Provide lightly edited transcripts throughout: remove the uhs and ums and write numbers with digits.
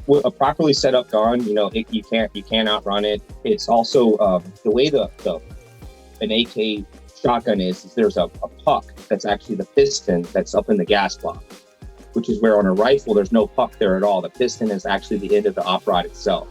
with a properly set up gun, you can't outrun it. It's also the way an AK shotgun is there's a puck that's actually the piston that's up in the gas block, which is where on a rifle there's no puck there at all. The piston is actually the end of the op rod itself.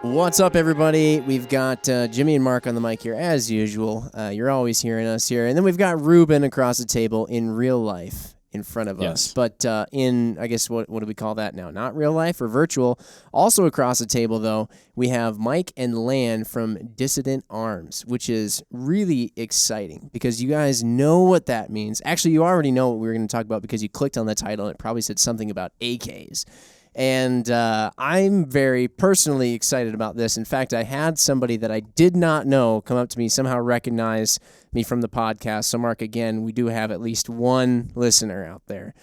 What's up, everybody? We've got Jimmy and Mark on the mic here, as usual. You're always hearing us here. And then we've got Ruben across the table in real life in front of us. But in, I guess, what do we call that now? Not real life or virtual. Also across the table, though, we have Mike and Lan from Dissident Arms, which is really exciting because you guys know what that means. Actually, you already know what we were going to talk about because you clicked on the title and it probably said something about AKs. And I'm very personally excited about this. In fact, I had somebody that I did not know come up to me, somehow recognize me from the podcast. So, Mark, again, we do have at least one listener out there.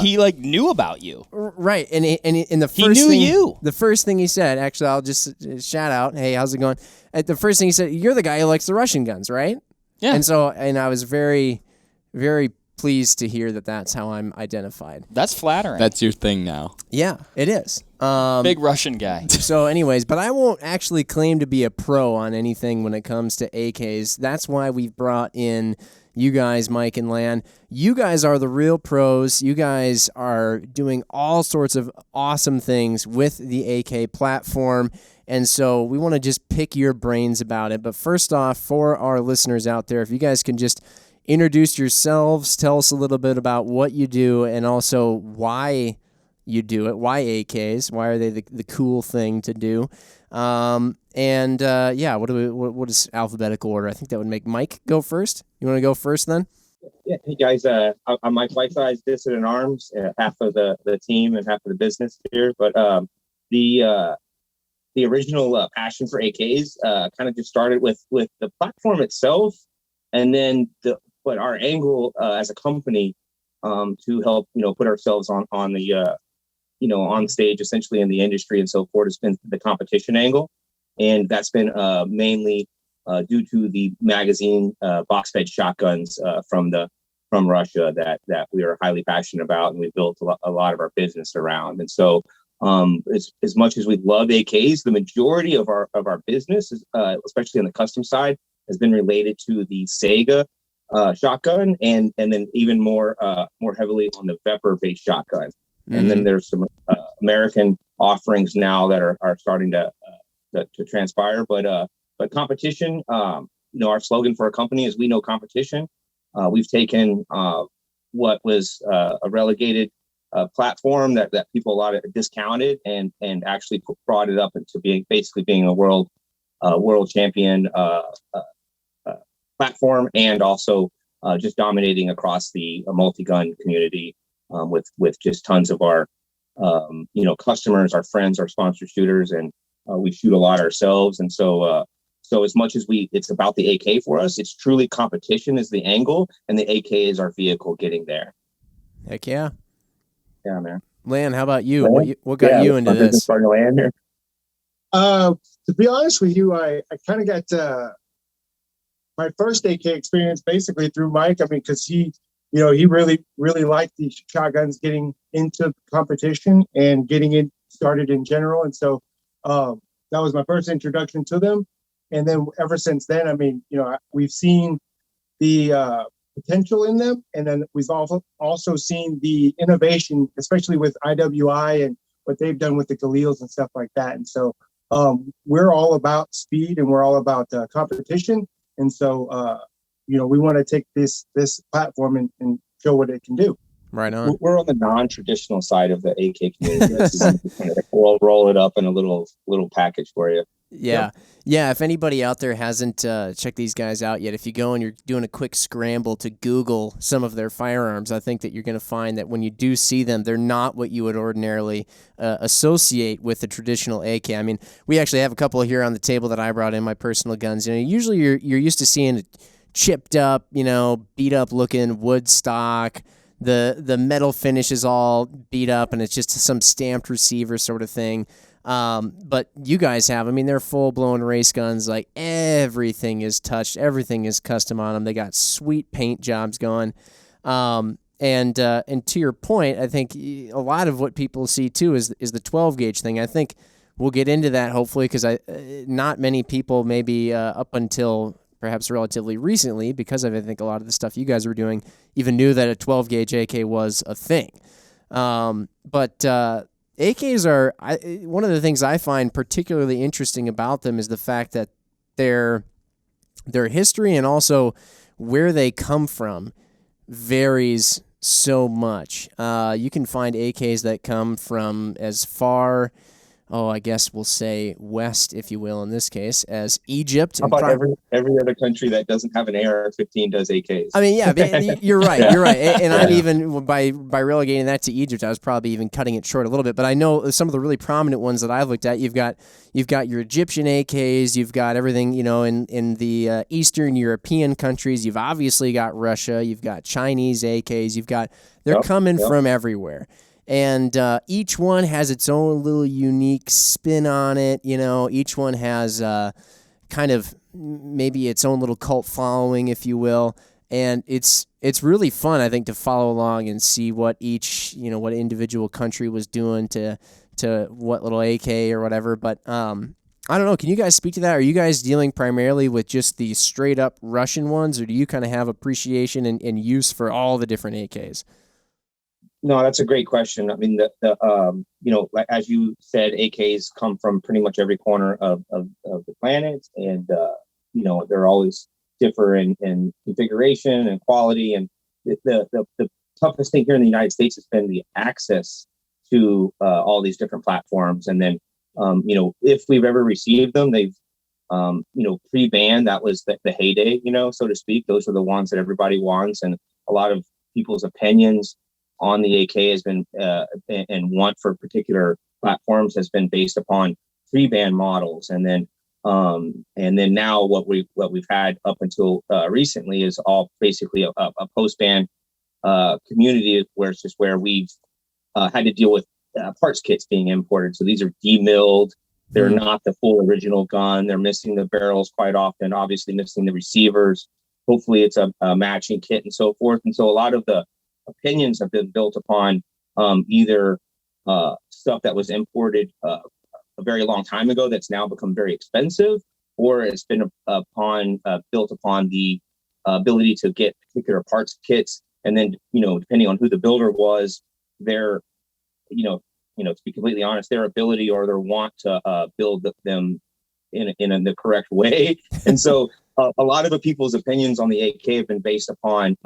He knew about you, right? And the first he knew you. The first thing he said, actually, I'll just shout out, "Hey, how's it going?" The first thing he said, "You're the guy who likes the Russian guns, right?" Yeah. And I was very, very pleased to hear that that's how I'm identified. That's flattering. That's your thing now. Yeah, it is. Big Russian guy. So anyways, but I won't actually claim to be a pro on anything when it comes to AKs. That's why we've brought in you guys, Mike and Lan. You guys are the real pros. You guys are doing all sorts of awesome things with the AK platform. And so we want to just pick your brains about it. But first off, for our listeners out there, if you guys can just introduce yourselves, tell us a little bit about what you do, and also why you do it. Why AKs? Why are they the cool thing to do? What is alphabetical order? I think that would make Mike go first. You want to go first then? Yeah, hey guys, I'm Mike Whiteside's Dissident Arms, half of the team and half of the business here. But the original passion for AKs kind of just started with the platform itself, and then but our angle as a company to help put ourselves on the on stage essentially in the industry and so forth has been the competition angle, and that's been mainly due to the magazine box fed shotguns from Russia that we are highly passionate about, and we built a lot of our business around. And so as much as we love AKs, the majority of our business is especially on the custom side has been related to the Sega shotgun, and then even more heavily on the Vepr-based shotgun. Mm-hmm. And then there's some American offerings now that are starting to transpire. But competition, our slogan for our company is "We know competition." We've taken what was a relegated platform that people a lot of discounted and actually brought it up into being a world champion platform, and also just dominating across the multi-gun community with just tons of our customers, our friends, our sponsor shooters, and we shoot a lot ourselves. And so as much as it's about the AK for us, it's truly competition is the angle, and the AK is our vehicle getting there. Heck yeah. Yeah, man. Lan, how about you? What got you into this? Starting to land here. To be honest with you, I kind of got my first AK experience basically through Mike. I mean, because he really, really liked the shotguns, getting into competition and getting it started in general. And so that was my first introduction to them. And then ever since then, I mean, we've seen the potential in them. And then we've also seen the innovation, especially with IWI and what they've done with the Galils and stuff like that. And so we're all about speed, and we're all about competition. And so, we want to take this platform and show what it can do. Right on. We're on the non-traditional side of the AK community. We'll roll it up in a little package for you. Yeah. Yeah. If anybody out there hasn't checked these guys out yet, if you go and you're doing a quick scramble to Google some of their firearms, I think that you're going to find that when you do see them, they're not what you would ordinarily associate with the traditional AK. I mean, we actually have a couple here on the table that I brought in, my personal guns. Usually you're used to seeing a chipped up, beat up looking wood stock. The metal finish is all beat up, and it's just some stamped receiver sort of thing. But you guys have, I mean, they're full-blown race guns. Like, everything is touched. Everything is custom on them. They got sweet paint jobs going. And to your point, I think a lot of what people see, too, is the 12-gauge thing. I think we'll get into that, hopefully, because not many people, maybe up until perhaps relatively recently, because of, I think, a lot of the stuff you guys were doing, even knew that a 12-gauge AK was a thing. But AKs are, one of the things I find particularly interesting about them is the fact that their history and also where they come from varies so much. You can find AKs that come from as far, I guess we'll say west, if you will, in this case, as Egypt. How about every other country that doesn't have an AR-15 does AKs? I mean, yeah, you're right. Yeah. You're right. And I'm even, by relegating that to Egypt, I was probably even cutting it short a little bit. But I know some of the really prominent ones that I've looked at. You've got your Egyptian AKs. You've got everything, in the Eastern European countries. You've obviously got Russia. You've got Chinese AKs. They're coming from everywhere. And each one has its own little unique spin on it. Each one has kind of maybe its own little cult following, if you will. And it's really fun, I think, to follow along and see what each, what individual country was doing to what little AK or whatever. But I don't know. Can you guys speak to that? Are you guys dealing primarily with just the straight up Russian ones, or do you kind of have appreciation and use for all the different AKs? No, that's a great question. I mean, like as you said, AKs come from pretty much every corner of the planet, and they're always differ in configuration and quality. And the toughest thing here in the United States has been the access to all these different platforms. And then, if we've ever received them, they've pre-ban. That was the heyday, so to speak. Those are the ones that everybody wants, and a lot of people's opinions on the AK has been and want for particular platforms has been based upon pre-ban models, and then now what we've had up until recently is all basically a post-ban community, where it's just where we've had to deal with parts kits being imported. So these are demilled. They're not the full original gun. They're missing the barrels quite often, obviously missing the receivers. Hopefully it's a matching kit and so forth. And so a lot of the opinions have been built upon either stuff that was imported a very long time ago that's now become very expensive, or it's been built upon the ability to get particular parts kits, and then depending on who the builder was, their to be completely honest, their ability or their want to build them in the correct way. And so a lot of the people's opinions on the AK have been based upon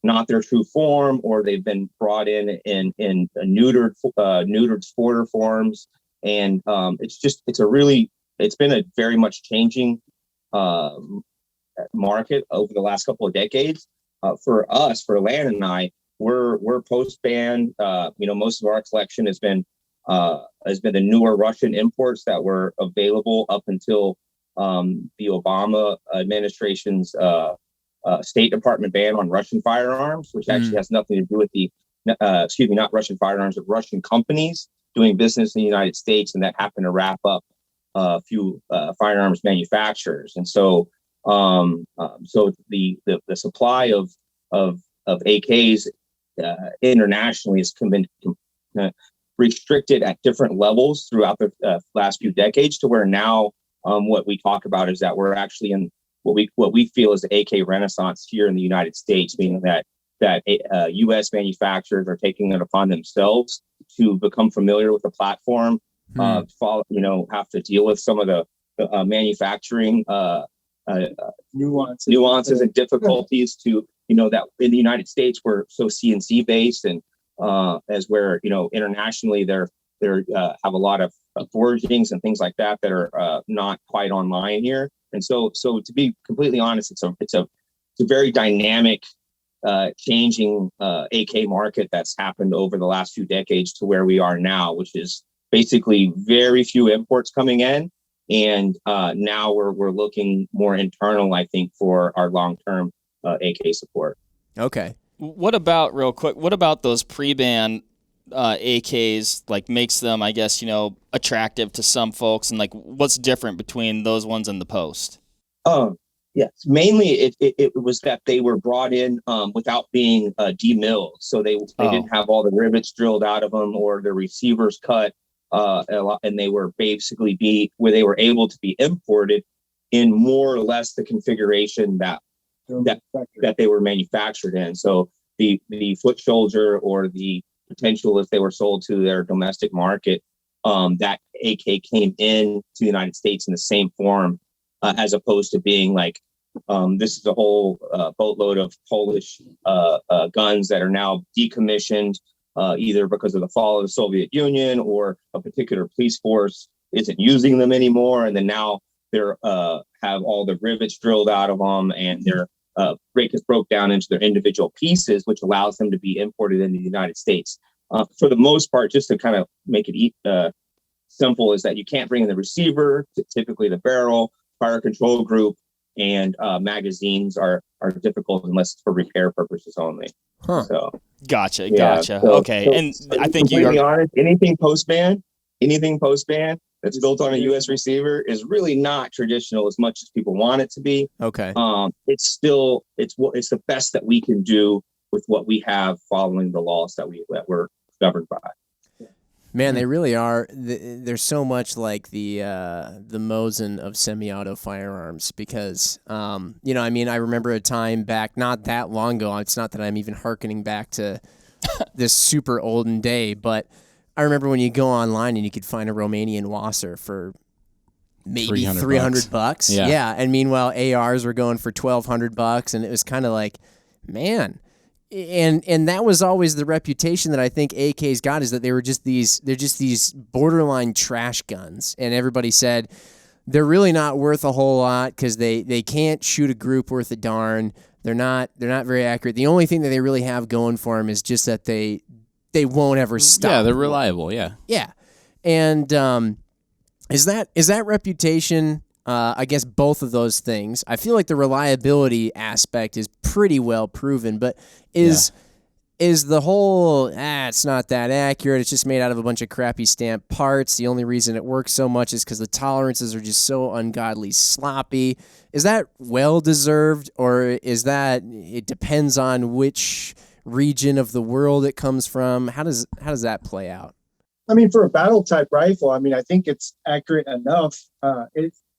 not their true form, or they've been brought in neutered sporter forms. And it's been a very much changing market over the last couple of decades. For us, for Lan and I, we're post-ban. Most of our collection has been the newer Russian imports that were available up until the Obama administration's State Department ban on Russian firearms, which actually has nothing to do with not Russian firearms, but Russian companies doing business in the United States, and that happened to wrap up a few firearms manufacturers. And so the supply of AKs internationally has been restricted at different levels throughout the last few decades, to where now what we talk about is that we're actually in what we feel is the AK renaissance here in the United States, meaning that U.S. manufacturers are taking it upon themselves to become familiar with the platform, have to deal with some of the manufacturing nuances and difficulties to, that in the United States, we're so CNC based, and as where, internationally they're have a lot of forgings and things like that are not quite online here. And so to be completely honest, it's a very dynamic, changing AK market that's happened over the last few decades to where we are now, which is basically very few imports coming in. And now we're looking more internal, I think, for our long-term AK support. Okay. What about, real quick, what about those pre-ban AKs like makes them, I guess, attractive to some folks, and like what's different between those ones and the Post? Yes, mainly it was that they were brought in without being demilled, so they didn't have all the rivets drilled out of them or the receivers cut, and they were basically where they were able to be imported in more or less the configuration that they were manufactured in. So the foot shoulder or the potential, if they were sold to their domestic market, that AK came in to the United States in the same form, as opposed to being like, this is a whole boatload of Polish guns that are now decommissioned, either because of the fall of the Soviet Union or a particular police force isn't using them anymore. And then now they're have all the rivets drilled out of them, and their break is broke down into their individual pieces, which allows them to be imported into the United States. For the most part, just to kind of make it simple, is that you can't bring in the receiver, typically the barrel, fire control group, and magazines are difficult unless it's for repair purposes only. Huh. So Gotcha. Okay. So, and I think to be honest, anything post-ban that's built on a U.S. receiver is really not traditional as much as people want it to be. Okay. It's the best that we can do with what we have, following the laws that we're governed by. Man, they really are. They're so much like the Mosin of semi-auto firearms, because, I remember a time back not that long ago. It's not that I'm even hearkening back to this super olden day, but I remember when you go online and you could find a Romanian Wasser for maybe $300. Yeah. And meanwhile, ARs were going for $1,200, and it was kind of like, man. And that was always the reputation that I think AKs got, is that they're just these borderline trash guns, and everybody said they're really not worth a whole lot because they can't shoot a group worth a darn. They're not very accurate. The only thing that they really have going for them is just that they won't ever stop. Yeah, they're reliable. Yeah. And is that reputation? I guess both of those things. I feel like the reliability aspect is pretty well proven, but is the whole, it's not that accurate, it's just made out of a bunch of crappy stamped parts, the only reason it works so much is because the tolerances are just so ungodly sloppy? Is that well-deserved, or is that it depends on which region of the world it comes from? How does that play out? I mean, for a battle type rifle, I think it's accurate enough.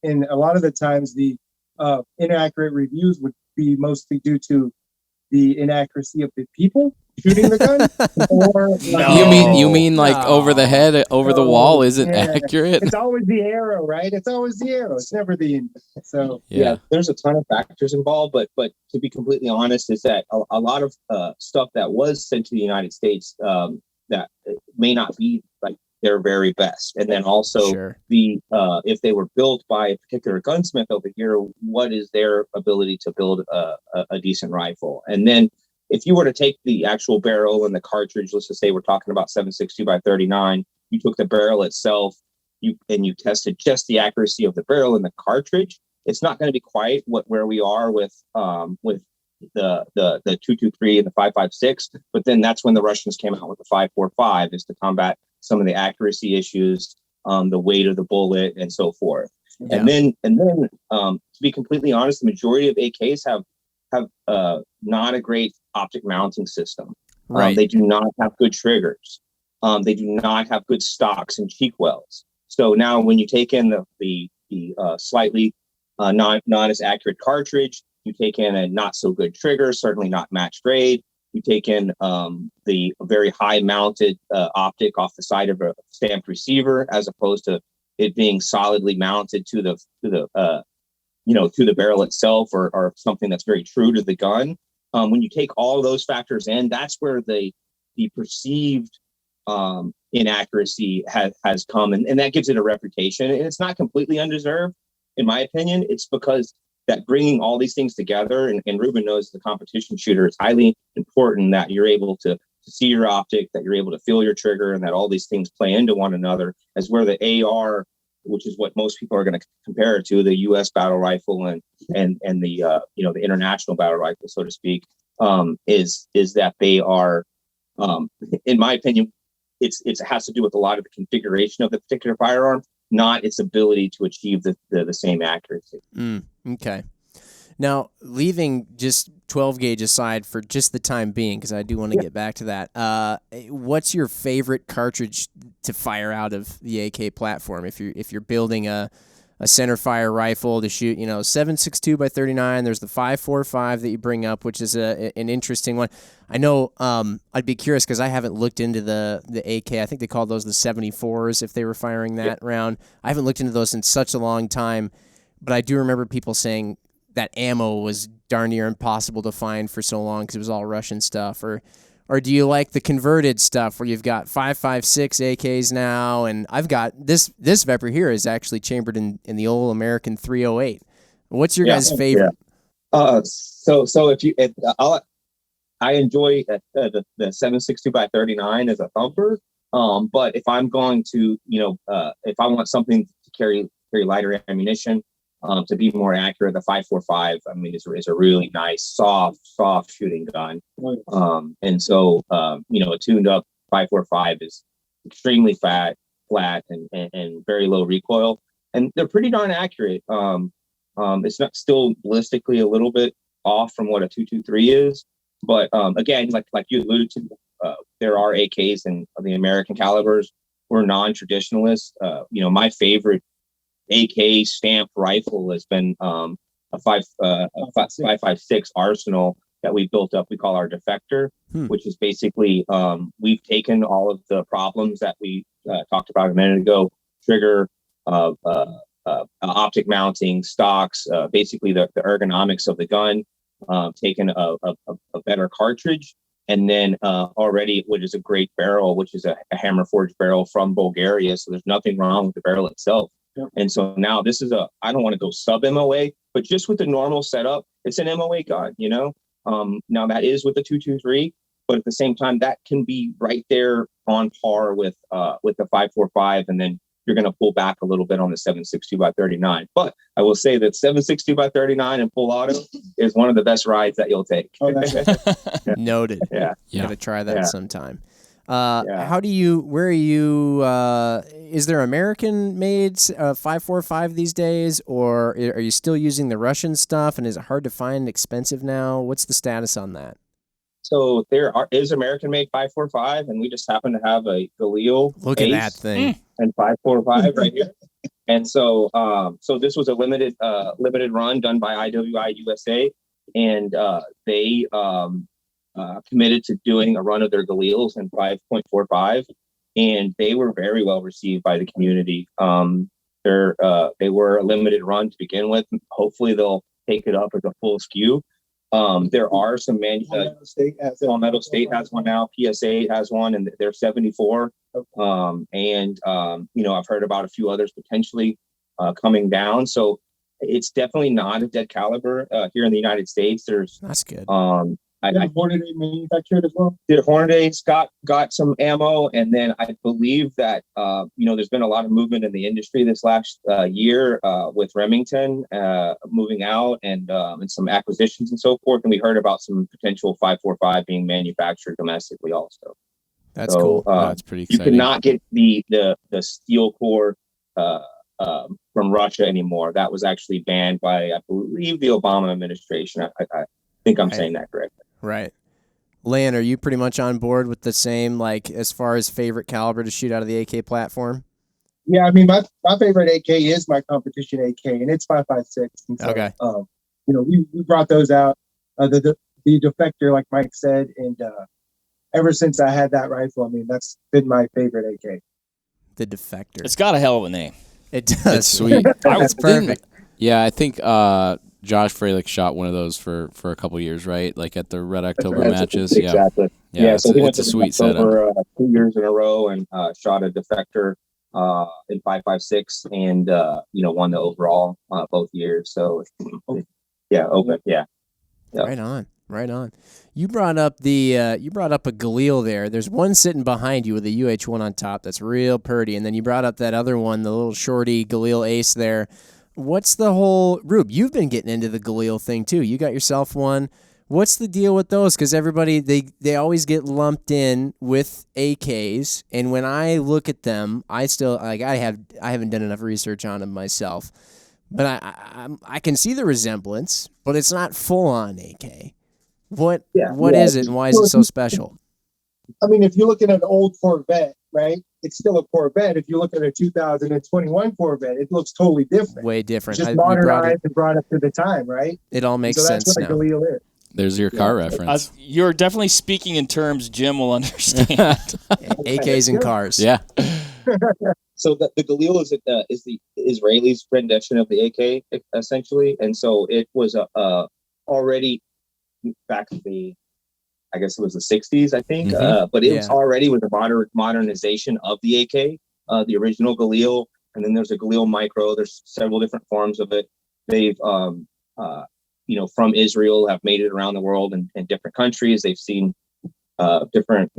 And a lot of the times the inaccurate reviews would be mostly due to the inaccuracy of the people shooting the gun. Or, You mean like over the head, over the wall isn't accurate? It's always the arrow, right? It's always the arrow. It's never the. So yeah, there's a ton of factors involved, but to be completely honest, is that a lot of stuff that was sent to the United States that may not be like their very best. And then also if they were built by a particular gunsmith over here, what is their ability to build a decent rifle? And then if you were to take the actual barrel and the cartridge, let's just say we're talking about 7.62 by 39, you took the barrel itself, you tested just the accuracy of the barrel and the cartridge, it's not going to be quite where we are with the 223 and the 5.56, but then that's when the Russians came out with the 5.45, is to combat some of the accuracy issues, the weight of the bullet, and so forth. Yeah. And then to be completely honest, the majority of AKs have not a great optic mounting system. Right. They do not have good triggers. They do not have good stocks and cheek wells. So now when you take in the slightly not as accurate cartridge, you take in a not so good trigger, certainly not match grade. You take in the very high mounted optic off the side of a stamped receiver, as opposed to it being solidly mounted to the barrel itself, or something that's very true to the gun. When you take all those factors in, that's where the perceived inaccuracy has come, and that gives it a reputation. And it's not completely undeserved, in my opinion. It's because that bringing all these things together, and Ruben knows, the competition shooter, it's highly important that you're able to see your optic, that you're able to feel your trigger, and that all these things play into one another, as where the AR, which is what most people are going to compare it to, the U.S. battle rifle and the the international battle rifle, so to speak, is that they are, in my opinion, it has to do with a lot of the configuration of the particular firearm, not its ability to achieve the same accuracy. Okay. Now, leaving just 12 gauge aside for just the time being, because I do want to get back to that. What's your favorite cartridge to fire out of the AK platform? If you're building a center fire rifle to shoot, 7.62 by 39. There's the 5.45 that you bring up, which is an interesting one. I know I'd be curious because I haven't looked into the AK. I think they called those the 74s if they were firing that round. I haven't looked into those in such a long time, but I do remember people saying that ammo was darn near impossible to find for so long because it was all Russian stuff. Or do you like the converted stuff where you've got 5.56 AKs now, and I've got this Viper here is actually chambered in the old American 308. What's your guys' favorite? I enjoy the 7.62 by 39 as a thumper. But if I'm going to, if I want something to carry lighter ammunition, to be more accurate, the 5.45, I mean, is a really nice, soft shooting gun. And so, a tuned up 5.45 is extremely flat, and very low recoil. And they're pretty darn accurate. It's not still ballistically a little bit off from what a 223 is. But again, like you alluded to, there are AKs in the American calibers. We're non-traditionalists. My favorite AK stamped rifle has been a 5.56 Arsenal that we built up. We call our Defector, which is basically we've taken all of the problems that we talked about a minute ago: trigger, optic mounting, stocks, basically the ergonomics of the gun. Taken a better cartridge, and then already what is a great barrel, which is a hammer forged barrel from Bulgaria. So there's nothing wrong with the barrel itself. Yep. And so now this is I don't want to go sub MOA, but just with the normal setup, it's an MOA gun, Now that is with the 223, but at the same time, that can be right there on par with the 5.45, and then you're going to pull back a little bit on the 7.62 by 39. But I will say that 7.62 by 39 and full auto is one of the best rides that you'll take. Noted. Yeah. Got to try that sometime. Where are you, is there American-made 5.45 these days, or are you still using the Russian stuff, and is it hard to find, expensive now? What's the status on that? So there is American-made 5.45, and we just happen to have a Galil Look Ace at that thing. And 5.45 right here. And so this was a limited run done by IWI USA, and they committed to doing a run of their Galils in 5.45, and they were very well received by the community. They were a limited run to begin with. Hopefully they'll take it up as a full SKU. There are some Palmetto State has one now. PSA has one, and they're 74. I've heard about a few others potentially coming down. So it's definitely not a dead caliber here in the United States. That's good. Hornady manufactured as well. The Hornady's got some ammo, and then I believe that there's been a lot of movement in the industry this last year with Remington moving out and some acquisitions and so forth. And we heard about some potential 5.45 being manufactured domestically also. That's cool. That's pretty exciting. You cannot get the steel core from Russia anymore. That was actually banned by, I believe, the Obama administration. I think I'm saying that correctly. Right. Lan, are you pretty much on board with the same, as far as favorite caliber to shoot out of the AK platform? Yeah, I mean, my favorite AK is my Competition AK, and it's 5.56. And so, okay. We brought those out, the Defector, like Mike said, and ever since I had that rifle, I mean, that's been my favorite AK. The Defector. It's got a hell of a name. It does. It's sweet. It's perfect. Yeah, I think Josh Freilich shot one of those for a couple of years, right? Like at the Red October matches. Exactly. Yeah, so he went it's a to sweet October, setup. 2 years in a row and shot a Defector in 5.56 and won the overall both years. So open. Yeah. Right on. You brought up a Galil there. There's one sitting behind you with a UH1 on top that's real pretty, and then you brought up that other one, the little shorty Galil Ace there. What's the whole Rube? You've been getting into the Galil thing too. You got yourself one. What's the deal with those? Because everybody they always get lumped in with AKs, and when I look at them, I still I haven't done enough research on them myself, but I can see the resemblance, but it's not full on AK. What is it, and why is it so special? I mean, if you look at an old Corvette, right? It's still a Corvette. If you look at a 2021 Corvette, it looks totally different. Way different. It's just modernized and brought up to the time, right? It all makes sense that's what now. A Galil is. There's your car reference. You're definitely speaking in terms Jim will understand. AKs and cars. Yeah. So the Galil is the Israelis' rendition of the AK, essentially, and so it was already back in I guess it was the 60s, I think, but it was already with a modernization of the AK, the original Galil, and then there's a Galil Micro. There's several different forms of it. They've from Israel have made it around the world in different countries. They've seen different,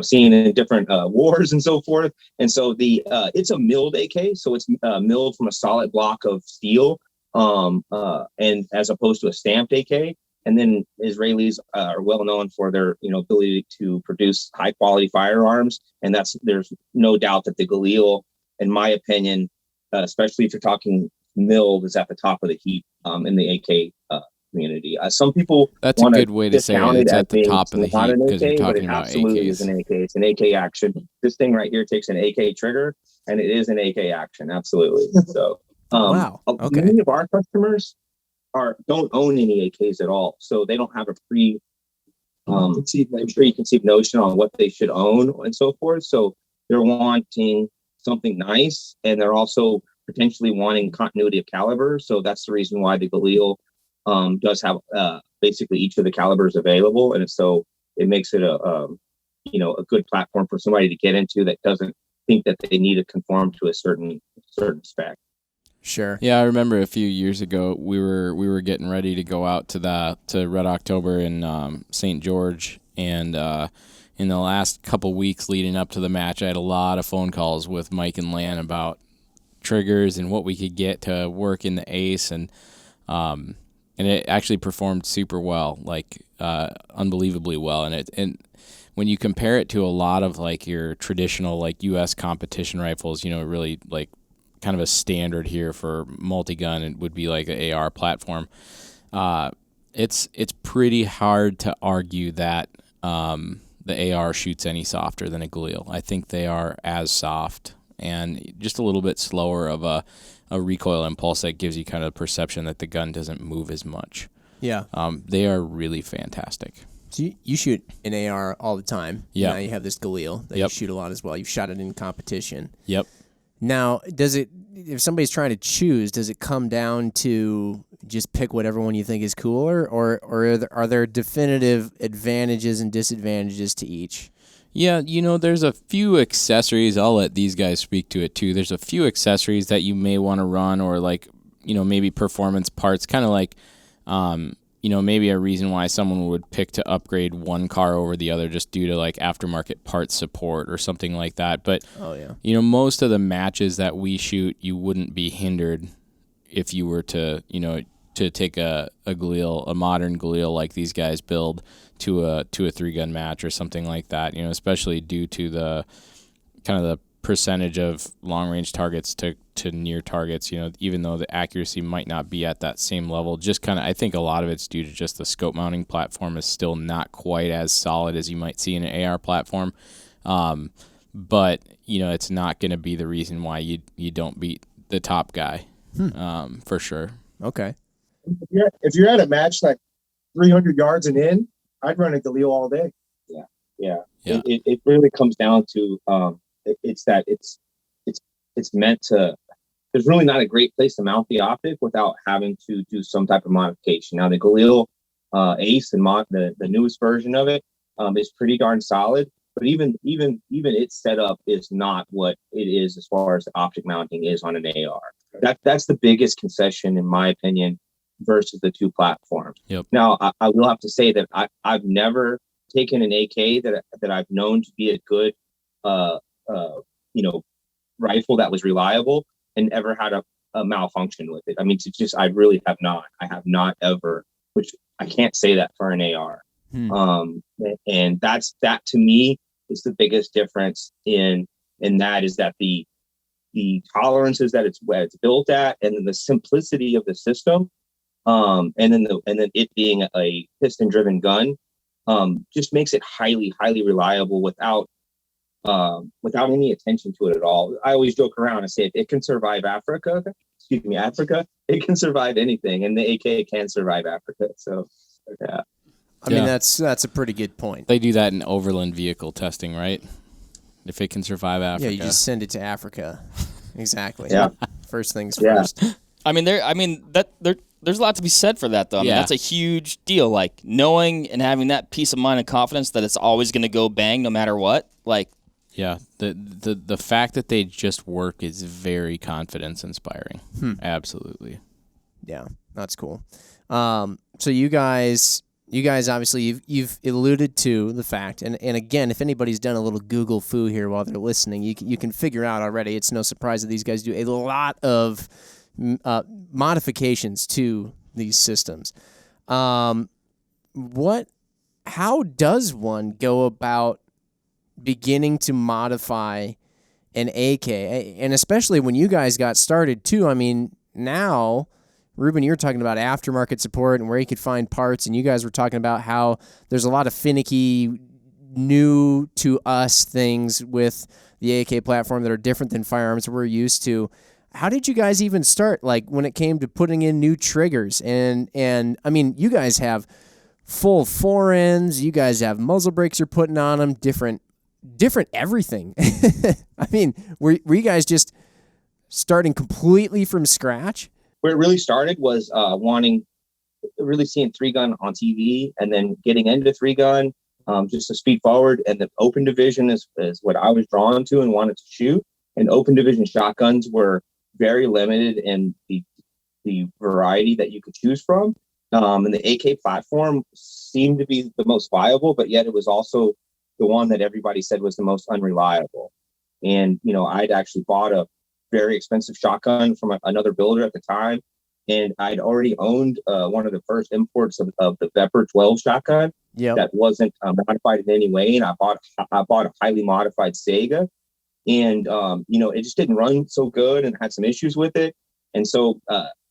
seen in different wars and so forth. And so it's a milled AK. So it's milled from a solid block of steel, and as opposed to a stamped AK. And then Israelis are well known for their, ability to produce high quality firearms. And there's no doubt that the Galil, in my opinion, especially if you're talking milled, is at the top of the heap in the AK community. Some people that's a good way to say it. It's at the top of the heap because you're talking about absolutely AKs. Is an AK. It's an AK action. This thing right here takes an AK trigger, and it is an AK action. Absolutely. So, wow. Okay. Many of our customers don't own any AKs at all, so they don't have a preconceived notion on what they should own and so forth. So they're wanting something nice, and they're also potentially wanting continuity of caliber. So that's the reason why the Galil does have basically each of the calibers available, and so it makes it a good platform for somebody to get into that doesn't think that they need to conform to a certain spec. Sure. Yeah, I remember a few years ago we were getting ready to go out to Red October in St. George, and in the last couple weeks leading up to the match, I had a lot of phone calls with Mike and Lan about triggers and what we could get to work in the Ace, and it actually performed super well, like unbelievably well. And when you compare it to a lot of like your traditional like U.S. competition rifles, really like kind of a standard here for multi-gun, it would be like an AR platform. It's pretty hard to argue that the AR shoots any softer than a Galil. I think they are as soft and just a little bit slower of a recoil impulse that gives you kind of the perception that the gun doesn't move as much. Yeah. They are really fantastic. So you shoot an AR all the time. Yeah. Now you have this Galil that you shoot a lot as well. You've shot it in competition. Yep. Now, if somebody's trying to choose, does it come down to just pick whatever one you think is cooler, or are there definitive advantages and disadvantages to each? Yeah, there's a few accessories. I'll let these guys speak to it too. There's a few accessories that you may want to run, or like, maybe performance parts, kind of like, maybe a reason why someone would pick to upgrade one car over the other just due to like aftermarket parts support or something like that. But, most of the matches that we shoot, you wouldn't be hindered if you were to take a Galil, a modern Galil like these guys build to a 3-gun match or something like that, especially due to the kind of the percentage of long-range targets to near targets, even though the accuracy might not be at that same level. Just kind of, I think a lot of it's due to just the scope mounting platform is still not quite as solid as you might see in an AR platform. But, it's not going to be the reason why you don't beat the top guy, for sure. Okay. If you're at a match like 300 yards and in, I'd run a Galil all day. Yeah. It really comes down to it's meant to. There's really not a great place to mount the optic without having to do some type of modification. Now the Galil Ace and the newest version of it is pretty darn solid, but even its setup is not what it is as far as the optic mounting is on an AR. That's the biggest concession in my opinion versus the two platforms. Yep. Now I will have to say that I've never taken an AK that I've known to be a good rifle that was reliable and ever had a malfunction with it. I mean, I really have not. I have not ever, which I can't say that for an AR. Hmm. And that to me is the biggest difference in that, is that the tolerances that it's built at, and then the simplicity of the system, and then it being a piston driven gun, just makes it highly reliable without any attention to it at all. I always joke around and say, if it can survive Africa, it can survive anything, and the AK can survive Africa. So yeah. I mean, that's a pretty good point. They do that in overland vehicle testing, right? If it can survive Africa. Yeah, you just send it to Africa. Exactly. Yeah. First things Yeah. first. There's a lot to be said for that, though. I mean, Yeah. that's a huge deal. Like, knowing and having that peace of mind and confidence that it's always going to go bang no matter what. Like, yeah, the fact that they just work is very confidence inspiring. Absolutely. Yeah, that's cool. So you guys obviously you've alluded to the fact, and again, if anybody's done a little Google foo here while they're listening, you can figure out already. It's no surprise that these guys do a lot of modifications to these systems. How does one go about beginning to modify an AK, and especially when you guys got started too? I mean, now, Ruben, you're talking about aftermarket support and where you could find parts, and you guys were talking about how there's a lot of finicky, new to us things with the AK platform that are different than firearms we're used to. How did you guys even start, like, when it came to putting in new triggers? And I mean, you guys have full forends, you guys have muzzle brakes you're putting on them, different everything. I mean, were you guys just starting completely from scratch? Where it really started was really seeing 3-gun on TV, and then getting into 3-gun, just to speed forward. And the open division is what I was drawn to and wanted to shoot. And open division shotguns were very limited in the variety that you could choose from. And the AK platform seemed to be the most viable, but yet it was also the one that everybody said was the most unreliable. And, I'd actually bought a very expensive shotgun from another builder at the time, and I'd already owned one of the first imports of the Vepr 12 shotgun. Yep. That wasn't modified in any way, and I bought a highly modified Sega, and it just didn't run so good and had some issues with it. And so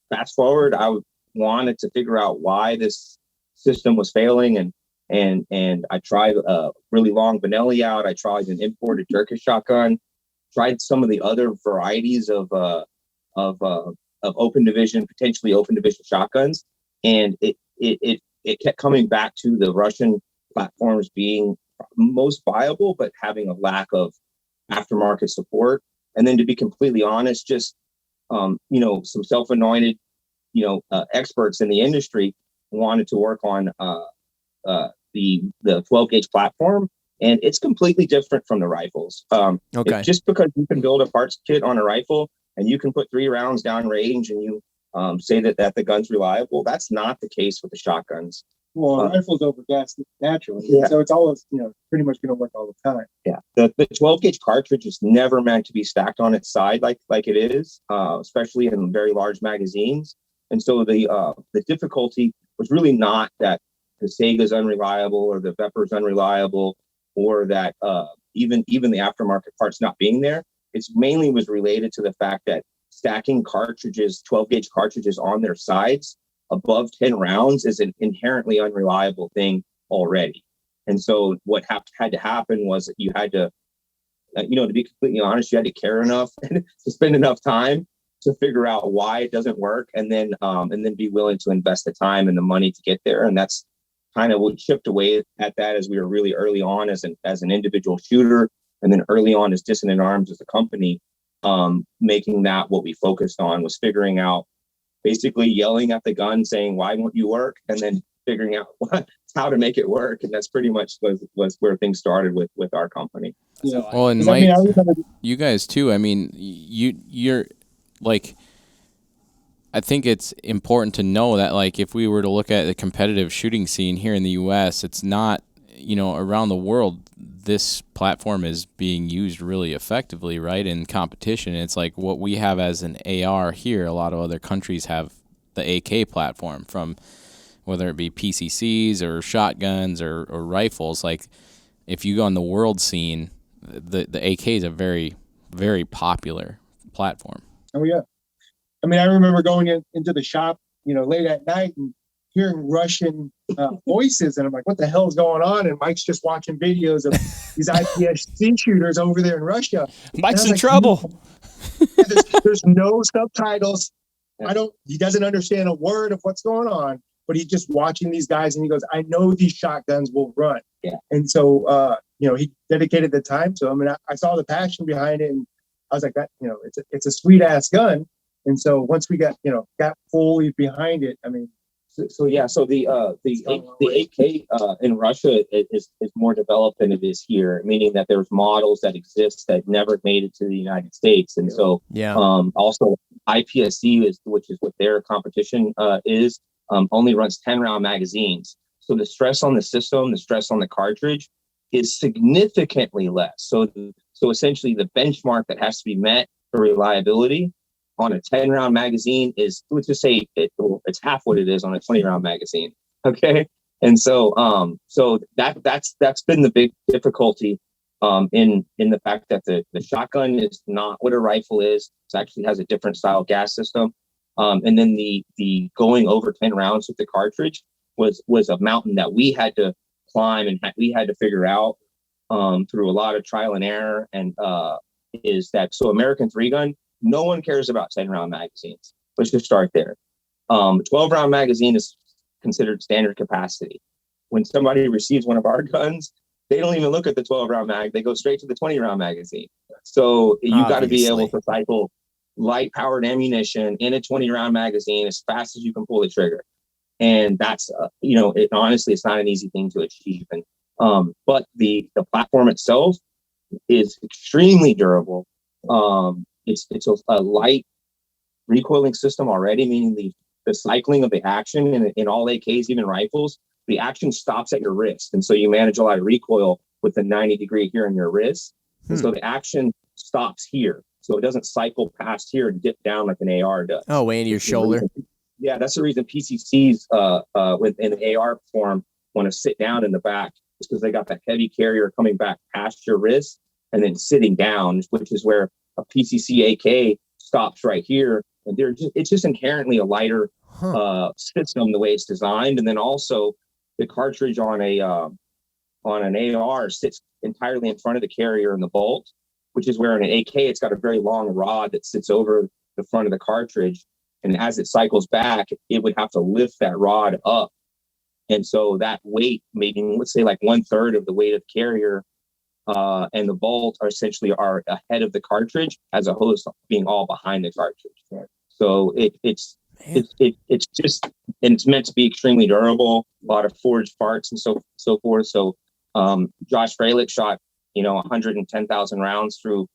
fast forward, I wanted to figure out why this system was failing, and I tried a really long Benelli out. I tried an imported Turkish shotgun, tried some of the other varieties of open division, potentially open division shotguns, and it kept coming back to the Russian platforms being most viable, but having a lack of aftermarket support. And then, to be completely honest, just some self-anointed experts in the industry wanted to work on the 12 gauge platform, and it's completely different from the rifles. Okay. Just because you can build a parts kit on a rifle and you can put 3 rounds down range and you say that the gun's reliable, that's not the case with the shotguns. Well, rifles overgas naturally, so it's always pretty much going to work all the time. Yeah, the 12 gauge cartridge is never meant to be stacked on its side like it is, especially in very large magazines. And so the difficulty was really not that the Sega's unreliable or the Vepr's unreliable, or that even the aftermarket parts not being there. It's mainly was related to the fact that stacking cartridges, 12 gauge cartridges on their sides above 10 rounds is an inherently unreliable thing already. And so what had to happen was that you had to, to be completely honest, you had to care enough to spend enough time to figure out why it doesn't work, and then be willing to invest the time and the money to get there. And that's kind of what chipped away at that as we were really early on as an individual shooter, and then early on as Dissident Arms as a company, making that what we focused on was figuring out, basically yelling at the gun saying, why won't you work? And then figuring out how to make it work. And that's pretty much was where things started with our company. Yeah. Well, and Mike, you guys too. I mean, you're like, I think it's important to know that, like, if we were to look at the competitive shooting scene here in the U.S., it's not, around the world, this platform is being used really effectively, right? In competition, it's like what we have as an AR here, a lot of other countries have the AK platform from whether it be PCCs or shotguns or rifles. Like if you go on the world scene, the AK is a very, very popular platform. Oh yeah. I mean, I remember going into the shop, late at night and hearing Russian voices, and I'm like, what the hell is going on? And Mike's just watching videos of these IPSC shooters over there in Russia. Mike's in like, trouble. There's no subtitles. He doesn't understand a word of what's going on, but he's just watching these guys, and he goes, I know these shotguns will run. Yeah. And so, he dedicated the time to them, and I saw the passion behind it, and I was like, that, it's a sweet ass gun. And so once we got fully behind it, I mean, So the AK in Russia is more developed than it is here, meaning that there's models that exist that never made it to the United States, and so also IPSC which is what their competition is, only runs 10-round magazines. So the stress on the system, the stress on the cartridge, is significantly less. So essentially, the benchmark that has to be met for reliability on a 10-round magazine is, let's just say it's half what it is on a 20-round magazine. Okay. And so that's been the big difficulty in the fact that the shotgun is not what a rifle is. It actually has a different style gas system. And then the going over 10 rounds with the cartridge was a mountain that we had to climb, and we had to figure out through a lot of trial and error. And so American 3-gun, no one cares about 10-round magazines. Let's just start there. 12-round magazine is considered standard capacity. When somebody receives one of our guns, they don't even look at the 12-round mag. They go straight to the 20-round magazine. So you got to be able to cycle light-powered ammunition in a 20-round magazine as fast as you can pull the trigger. And that's, honestly, it's not an easy thing to achieve. And but the platform itself is extremely durable. It's a light recoiling system already, meaning the cycling of the action in all AKs, even rifles, the action stops at your wrist. And so you manage a lot of recoil with the 90-degree here in your wrist. And so the action stops here. So it doesn't cycle past here and dip down like an AR does. Oh, way into your shoulder. Yeah, that's the reason PCCs in the AR form want to sit down in the back, because they got that heavy carrier coming back past your wrist and then sitting down, which is where a PCC AK stops right here. And it's just inherently a lighter system the way it's designed. And then also the cartridge on an AR sits entirely in front of the carrier and the bolt, which is where in an AK it's got a very long rod that sits over the front of the cartridge. And as it cycles back, it would have to lift that rod up. And so that weight, maybe let's say like 1/3 of the weight of the carrier and the bolt are essentially ahead of the cartridge, as opposed to being all behind the cartridge. So it's just, and it's meant to be extremely durable, a lot of forged parts and so forth. So Josh Freilich shot 110,000 rounds through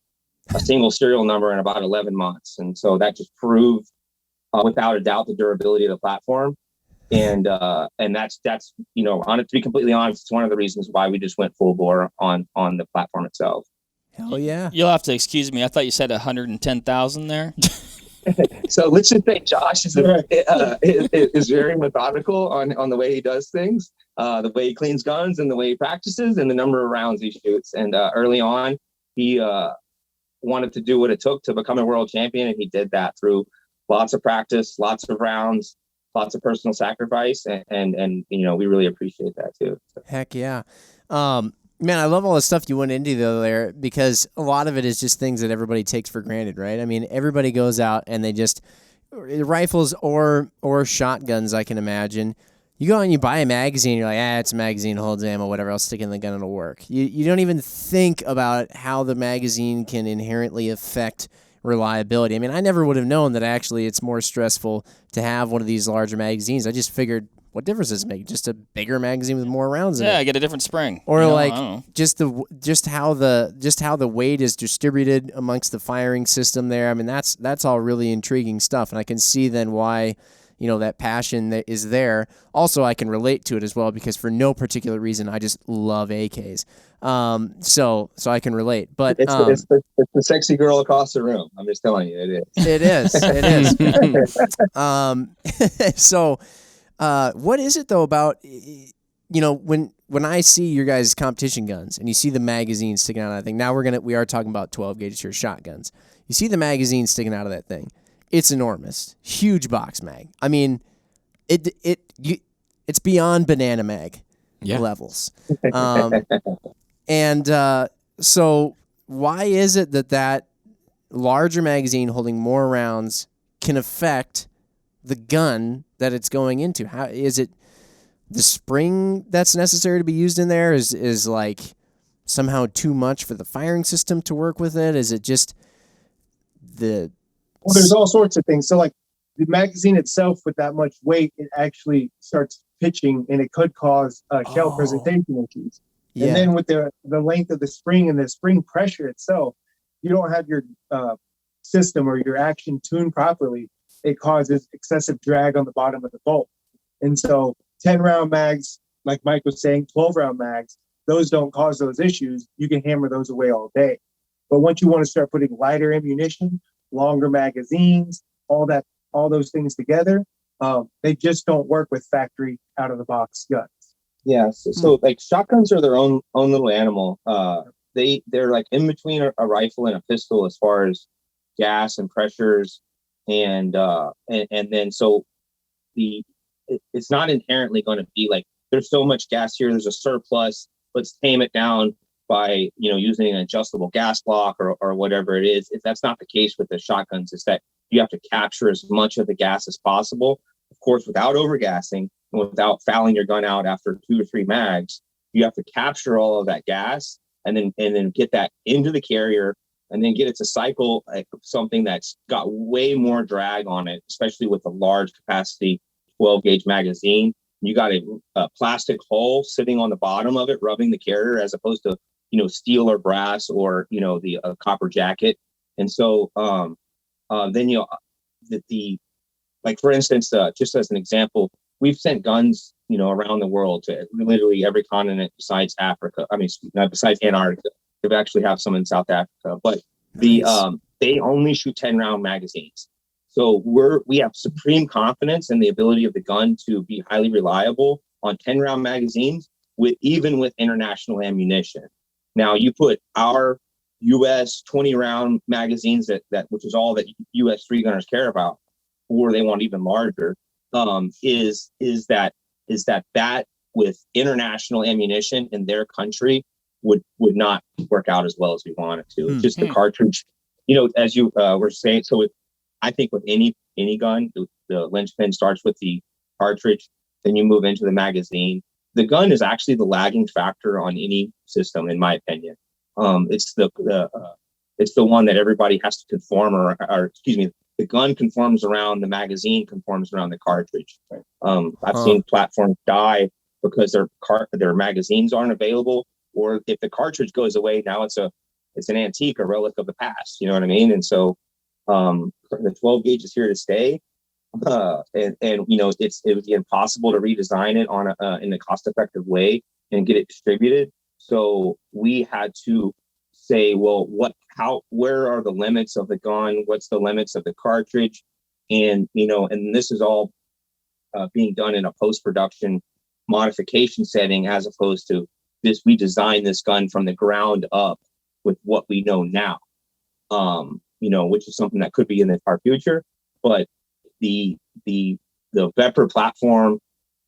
a single serial number in about 11 months, and so that just proved without a doubt the durability of the platform. And that's to be completely honest, it's one of the reasons why we just went full bore on the platform itself. Hell yeah! You'll have to excuse me. I thought you said 110,000 there. So let's just say Josh is very methodical on the way he does things, the way he cleans guns, and the way he practices, and the number of rounds he shoots. And early on, he wanted to do what it took to become a world champion, and he did that through lots of practice, lots of rounds, lots of personal sacrifice, and we really appreciate that too. Heck yeah. Man, I love all the stuff you went into there, because a lot of it is just things that everybody takes for granted, right? I mean, everybody goes out and they just, rifles or shotguns, I can imagine. You go out and you buy a magazine, you're like, it's a magazine, holds ammo, whatever, I'll stick it in the gun, it'll work. You don't even think about how the magazine can inherently affect reliability. I mean, I never would have known that actually it's more stressful to have one of these larger magazines. I just figured, what difference does it make? Just a bigger magazine with more rounds in it. Yeah, I get a different spring. Or just how the weight is distributed amongst the firing system there. I mean, that's all really intriguing stuff, and I can see then why that passion that is there. Also, I can relate to it as well, because for no particular reason, I just love AKs. So I can relate. But it's the sexy girl across the room. I'm just telling you, it is. It is. It is. So What is it though about, when I see your guys' competition guns and you see the magazine sticking out of that thing, now we are talking about 12 gauge here, shotguns. You see the magazine sticking out of that thing. It's enormous, huge box mag. I mean, it's beyond banana mag levels. So why is it that larger magazine holding more rounds can affect the gun that it's going into? How is it? The spring that's necessary to be used in there is like somehow too much for the firing system to work with it? Is it just the... Well, there's all sorts of things. So like the magazine itself with that much weight, it actually starts pitching and it could cause shell presentation issues. Yeah. And then with the length of the spring and the spring pressure itself, you don't have your system or your action tuned properly. It causes excessive drag on the bottom of the bolt. And so 10-round mags, like Mike was saying, 12-round mags, those don't cause those issues. You can hammer those away all day. But once you want to start putting lighter ammunition, longer magazines, all those things together, they just don't work with factory out-of-the-box guns. Yeah, so like shotguns are their own little animal. They're like in between a rifle and a pistol as far as gas and pressures, and then so it's not inherently going to be like there's so much gas here, there's a surplus, let's tame it down by using an adjustable gas block or whatever it is. If that's not the case with the shotguns, is that you have to capture as much of the gas as possible, of course, without overgassing and without fouling your gun out after 2 or 3 mags. You have to capture all of that gas and then get that into the carrier and then get it to cycle something that's got way more drag on it, especially with a large capacity 12 gauge magazine. You got a plastic hull sitting on the bottom of it, rubbing the carrier, as opposed to, steel or brass or, the copper jacket. And so then, like, for instance, just as an example, we've sent guns, around the world to literally every continent besides Africa. I mean, besides Antarctica. They actually have some in South Africa, but they only shoot 10-round magazines. So we have supreme confidence in the ability of the gun to be highly reliable on 10-round magazines even with international ammunition. Now you put our U.S. 20-round magazines that which is all that U.S. 3-gunners care about, or they want even larger, is that with international ammunition in their country would not work out as well as we want it to. It's just the cartridge, as you were saying. So I think with any gun, the linchpin starts with the cartridge, then you move into the magazine. The gun is actually the lagging factor on any system, in my opinion. It's the one that everybody has to conform, or excuse me, the gun conforms around the magazine, conforms around the cartridge. I've seen platforms die because their magazines aren't available, or if the cartridge goes away, now it's an antique, a relic of the past. You know what I mean? And so the 12 gauge is here to stay. And it would be impossible to redesign it in a cost-effective way and get it distributed. So we had to say, well, where are the limits of the gun? What's the limits of the cartridge? And and this is all being done in a post-production modification setting, as opposed to this. We designed this gun from the ground up with what we know now. Which is something that could be in the far future, but the Vepr platform,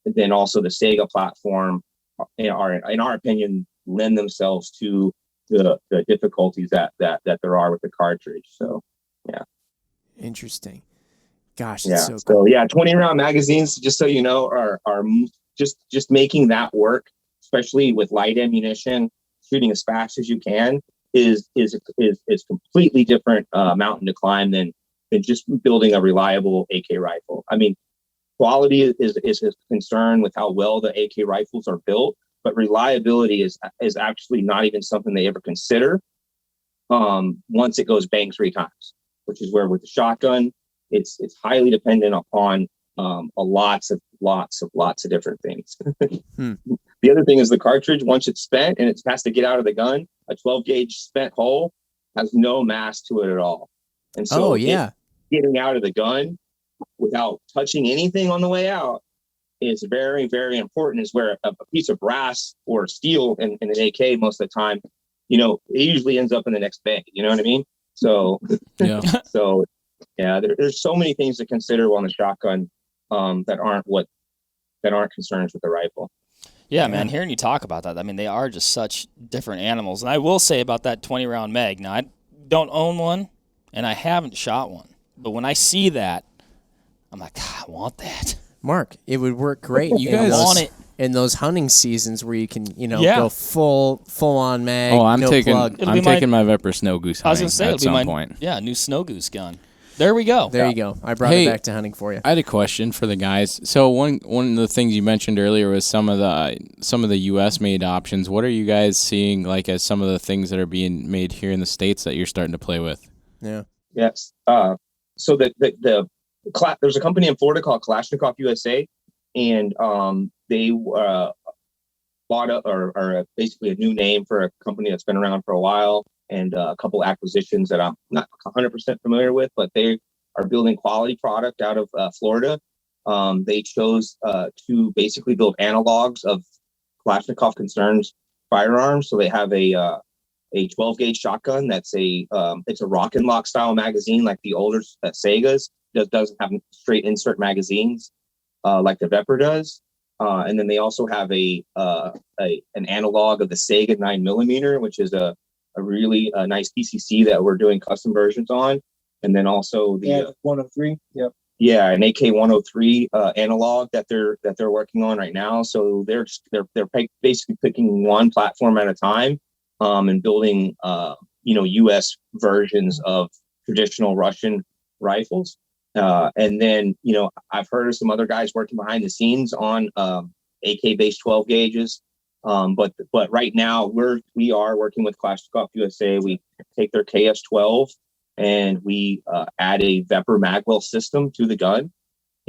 and then also the Sega platform, are, in our opinion, lend themselves to the difficulties that there are with the cartridge. So, yeah. Interesting. Gosh, yeah. It's so cool. So yeah, 20-round magazines, just so you know, are just making that work, especially with light ammunition, shooting as fast as you can, is completely different mountain to climb than just building a reliable AK rifle. I mean, quality is a concern with how well the AK rifles are built, but reliability is actually not even something they ever consider once it goes bang 3 times, which is where with the shotgun, it's highly dependent upon lots of different things. The other thing is the cartridge, once it's spent and it has to get out of the gun, a 12 gauge spent hole has no mass to it at all. And so getting out of the gun without touching anything on the way out, is very, very important is where a piece of brass or steel in an AK most of the time, it usually ends up in the next bag. You know what I mean? So, Yeah. there's so many things to consider on the shotgun that aren't concerns with the rifle. Yeah, man, hearing you talk about that, I mean, they are just such different animals. And I will say about that 20-round mag, now, I don't own one, and I haven't shot one. But when I see that, I'm like, I want that. Mark, it would work great. You guys want it. In those hunting seasons where you can, go full on mag. Oh, I'm taking my Vepr Snow Goose hunting. I was going to say, at it'll some be my point. new Snow Goose gun. There we go. There you go. I brought it back to hunting for you. I had a question for the guys. So one of the things you mentioned earlier was some of the U.S. made options. What are you guys seeing like as some of the things that are being made here in the States that you're starting to play with? Yeah. Yes. So there's a company in Florida called Kalashnikov USA, and they bought basically a new name for a company that's been around for a while, and a couple acquisitions that I'm not 100% familiar with, but they are building quality product out of Florida. They chose to basically build analogs of Kalashnikov concerns firearms. So they have a 12 gauge shotgun that's it's a rock and lock style magazine like the older Segas. Doesn't have straight insert magazines like the Vepr does. And then they also have an analog of the Sega 9mm, which is a really nice PCC that we're doing custom versions on. And then also the 103. Yep. Yeah, an AK 103 analog that they're working on right now. So they're basically picking one platform at a time and building US versions of traditional Russian rifles. And then I've heard of some other guys working behind the scenes on AK based 12 gauges. But right now we are working with Kalashnikov USA. We take their KS12 and we add a Vepr magwell system to the gun,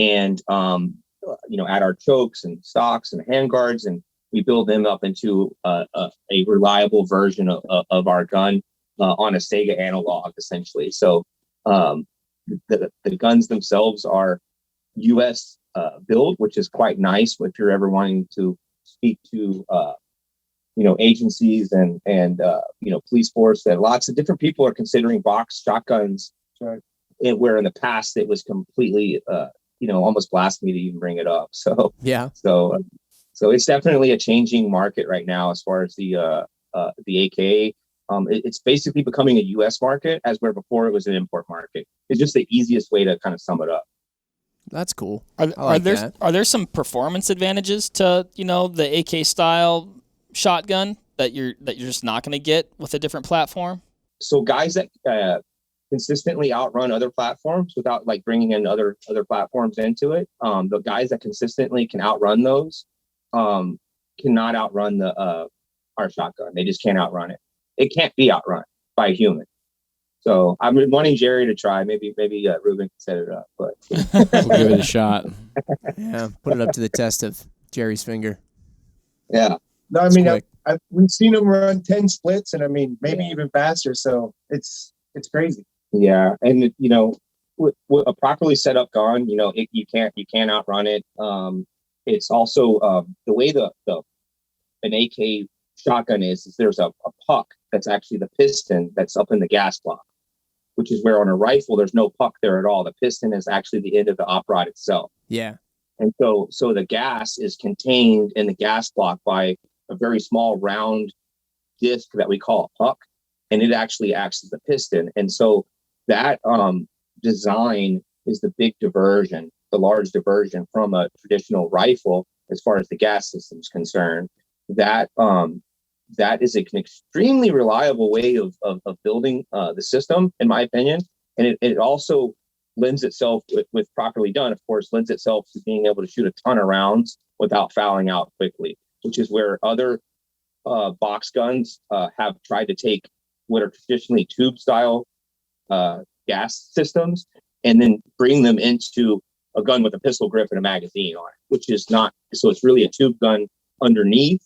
and add our chokes and stocks and handguards, and we build them up into a reliable version of our gun on a Sega analog, essentially. So the guns themselves are U.S. Build, which is quite nice if you're ever wanting to speak to agencies and police force, that lots of different people are considering box shotguns. Right. Where in the past it was completely almost blasphemy to even bring it up. So yeah. So it's definitely a changing market right now as far as the AK. It's basically becoming a U.S. market, as where before it was an import market. It's just the easiest way to kind of sum it up. That's cool. Are there some performance advantages to the AK style shotgun that you're just not going to get with a different platform? So guys that consistently outrun other platforms without like bringing in other platforms into it, the guys that consistently can outrun those cannot outrun our shotgun. They just can't outrun it. It can't be outrun by a human. So I'm wanting Jerry to try. Maybe Ruben can set it up, but we'll give it a shot. Yeah, put it up to the test of Jerry's finger. Yeah. No, I mean, we've seen them run 10 splits, and I mean, maybe even faster. So it's crazy. Yeah, and with a properly set up gun, you can't outrun it. It's also the way an AK shotgun is there's a puck that's actually the piston that's up in the gas block, which is where on a rifle there's no puck there at all. The piston is actually the end of the op rod itself. Yeah. And so the gas is contained in the gas block by a very small round disc that we call a puck, and it actually acts as the piston. And so that design is the big diversion, the large diversion from a traditional rifle as far as the gas system is concerned. That is an extremely reliable way of building the system, in my opinion. And it also lends itself, with properly done, of course, lends itself to being able to shoot a ton of rounds without fouling out quickly, which is where other box guns have tried to take what are traditionally tube style gas systems and then bring them into a gun with a pistol grip and a magazine on it, which is not, so it's really a tube gun underneath,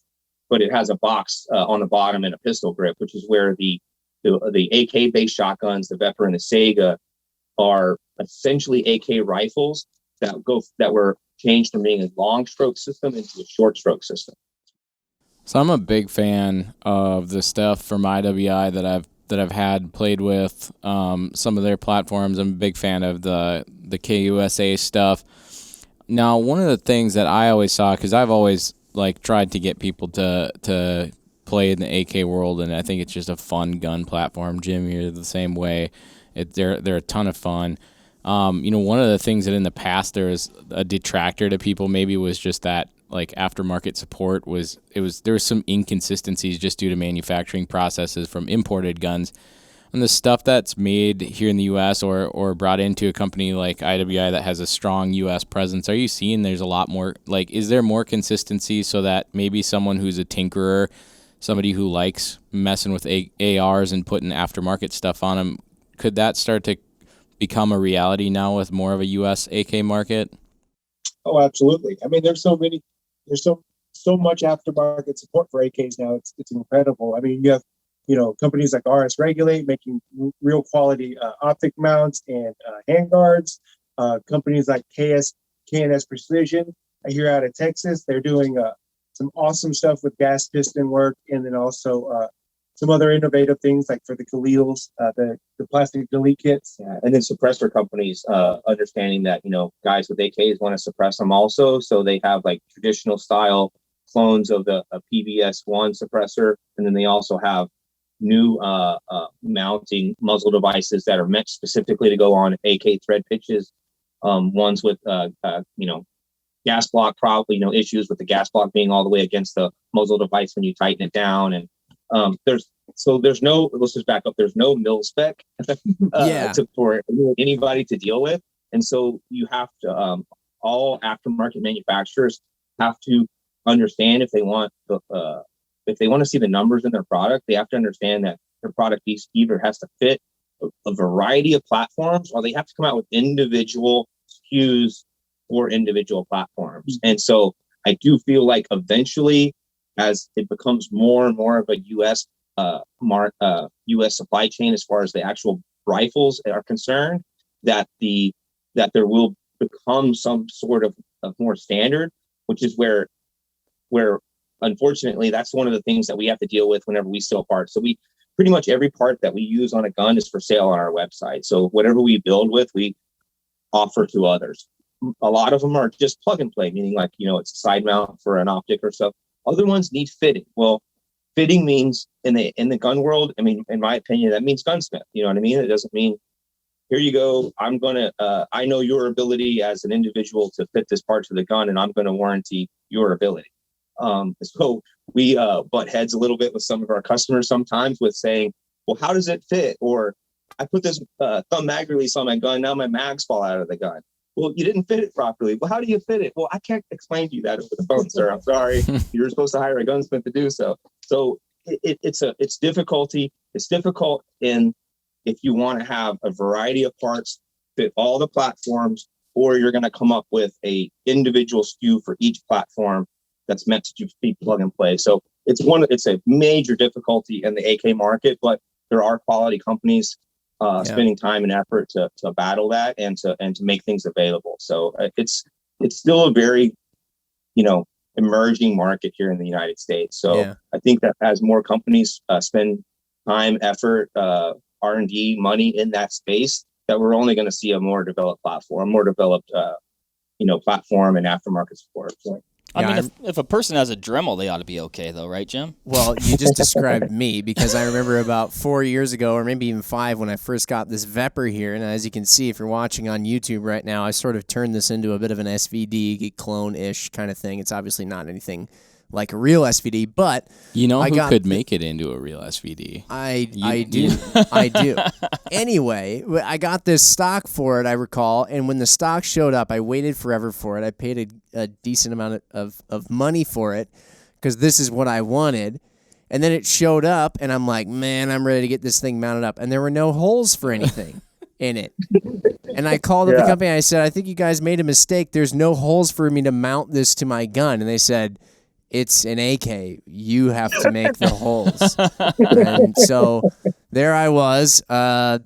but it has a box on the bottom and a pistol grip, which is where the AK based shotguns, the Vepr and the Sega, are essentially AK rifles that were changed from being a long stroke system into a short stroke system. So I'm a big fan of the stuff from IWI that I've had played with, some of their platforms. I'm a big fan of the KUSA stuff. Now, one of the things that I always saw, because I've always like tried to get people to play in the AK world, and I think it's just a fun gun platform. Jim, you're the same way. They're a ton of fun. One of the things that in the past there was a detractor to people maybe was just that like aftermarket support there was some inconsistencies just due to manufacturing processes from imported guns. And the stuff that's made here in the U.S. or brought into a company like IWI that has a strong U.S. presence, are you seeing there's a lot more, like, is there more consistency so that maybe someone who's a tinkerer, somebody who likes messing with ARs and putting aftermarket stuff on them, could that start to become a reality now with more of a U.S. AK market? Oh, absolutely. I mean, there's so much aftermarket support for AKs now. It's incredible. I mean, you have, companies like RS Regulate making real quality optic mounts and handguards. Companies like K&S Precision here out of Texas, they're doing some awesome stuff with gas piston work, and then also some other innovative things like for the Galils, the plastic delete kits. Yeah. And then suppressor companies understanding that, guys with AKs want to suppress them also. So they have like traditional style clones of a PVS-1 suppressor. And then they also have new mounting muzzle devices that are meant specifically to go on AK thread pitches. Ones with, gas block issues with the gas block being all the way against the muzzle device when you tighten it down. And there's no, let's just back up. There's no mil spec for anybody to deal with. And so you have to, all aftermarket manufacturers have to understand if they want to see the numbers in their product, they have to understand that their product either has to fit a variety of platforms, or they have to come out with individual SKUs for individual platforms. And so I do feel like eventually, as it becomes more and more of a U.S. U.S. supply chain as far as the actual rifles are concerned, that there will become some sort of more standard, which is where unfortunately that's one of the things that we have to deal with whenever we sell parts. So we pretty much every part that we use on a gun is for sale on our website. So whatever we build with, we offer to others. A lot of them are just plug and play, meaning like, it's a side mount for an optic or stuff. Other ones need fitting. Well, fitting means in the gun world, I mean, in my opinion, that means gunsmith. You know what I mean? It doesn't mean, here you go, I know your ability as an individual to fit this part to the gun, and I'm going to warranty your ability. So we butt heads a little bit with some of our customers sometimes with saying, well, how does it fit? Or I put this thumb mag release on my gun, now my mags fall out of the gun. Well, you didn't fit it properly. Well, how do you fit it? Well, I can't explain to you that over the phone, sir. I'm sorry. You're supposed to hire a gunsmith to do so. So it's difficulty. It's difficult if you want to have a variety of parts fit all the platforms, or you're going to come up with a individual SKU for each platform that's meant to be plug and play. So it's a major difficulty in the AK market, but there are quality companies spending time and effort to battle that and to make things available. So it's still a very, emerging market here in the United States. So I think that as more companies spend time, effort, R&D money in that space, that we're only going to see a more developed platform and aftermarket support. So. I mean, if a person has a Dremel, they ought to be okay, though, right, Jim? Well, you just described me, because I remember about 4 years ago, or maybe even 5, when I first got this Vepr here, and as you can see, if you're watching on YouTube right now, I sort of turned this into a bit of an SVD clone-ish kind of thing. It's obviously not anything like a real SVD, but who could make it into a real SVD? I do. Anyway, I got this stock for it, I recall, and when the stock showed up, I waited forever for it. I paid a decent amount of money for it because this is what I wanted. And then it showed up, and I'm like, man, I'm ready to get this thing mounted up. And there were no holes for anything in it. And I called up the company, and I said, I think you guys made a mistake. There's no holes for me to mount this to my gun. And they said, it's an AK. You have to make the holes. And so there I was, I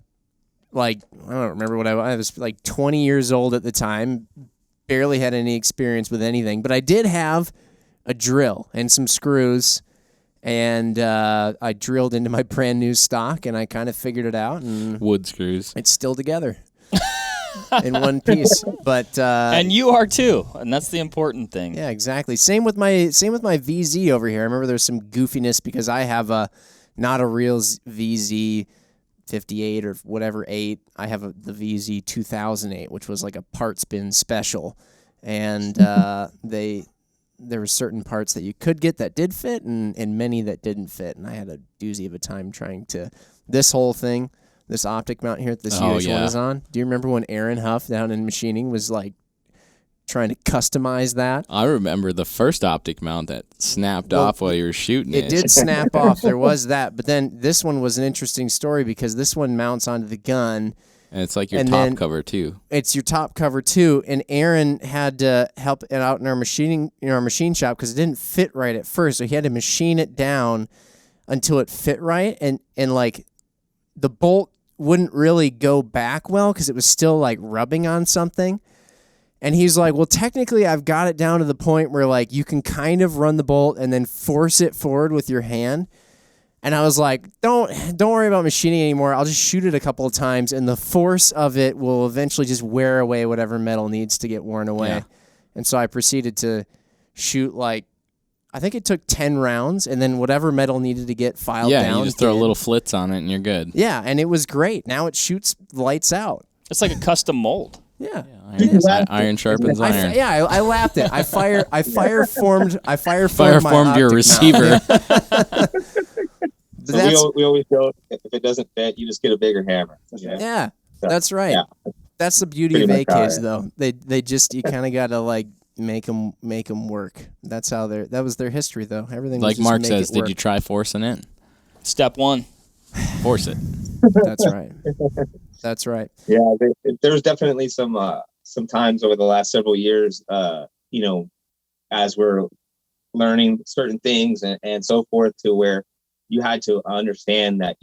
don't remember what I was like 20 years old at the time, barely had any experience with anything, but I did have a drill and some screws, and I drilled into my brand new stock, and I kind of figured it out, and Wood screws. it's still together in one piece. But and you are too, and that's the important thing. yeah, exactly. Same with my VZ over here. I remember there's some goofiness because I have not a real VZ 58 or whatever 8. I have the VZ 2008, which was like a parts bin special, and there were certain parts that you could get that did fit, and many that didn't fit, and I had a doozy of a time trying to this whole thing. This optic mount here that this UH1 is on. Do you remember when Aaron Huff down in machining was like trying to customize that? I remember the first optic mount that snapped off while you were shooting it. It did snap off. There was that. But then this one was an interesting story because this one mounts onto the gun. And it's like your top cover too. It's your top cover too. And Aaron had to help it out in our machine shop because it didn't fit right at first. So he had to machine it down until it fit right. And like the bolt wouldn't really go back well because it was still like rubbing on something. And he's like, well, technically I've got it down to the point where like you can kind of run the bolt and then force it forward with your hand. And I was like, don't worry about machining anymore. I'll just shoot it a couple of times and the force of it will eventually just wear away whatever metal needs to get worn away. Yeah. And so I proceeded to shoot like, I think it took 10 rounds, and then whatever metal needed to get filed down. Yeah, you just throw a little flitz on it, and you're good. Yeah, and it was great. Now it shoots lights out. It's like a custom mold. Yeah. Iron sharpens iron. I lapped it. I fire formed your receiver. So we always go, if it doesn't fit, you just get a bigger hammer. Yeah, that's right. Yeah. That's the beauty of AKs, though. They just, you kind of got to like make them work. That's how that was their history, though. Everything was like just Mark says, did you try forcing it? Step 1. Force it. That's right. That's right. Yeah, there's definitely some times over the last several years, as we're learning certain things and so forth, to where you had to understand that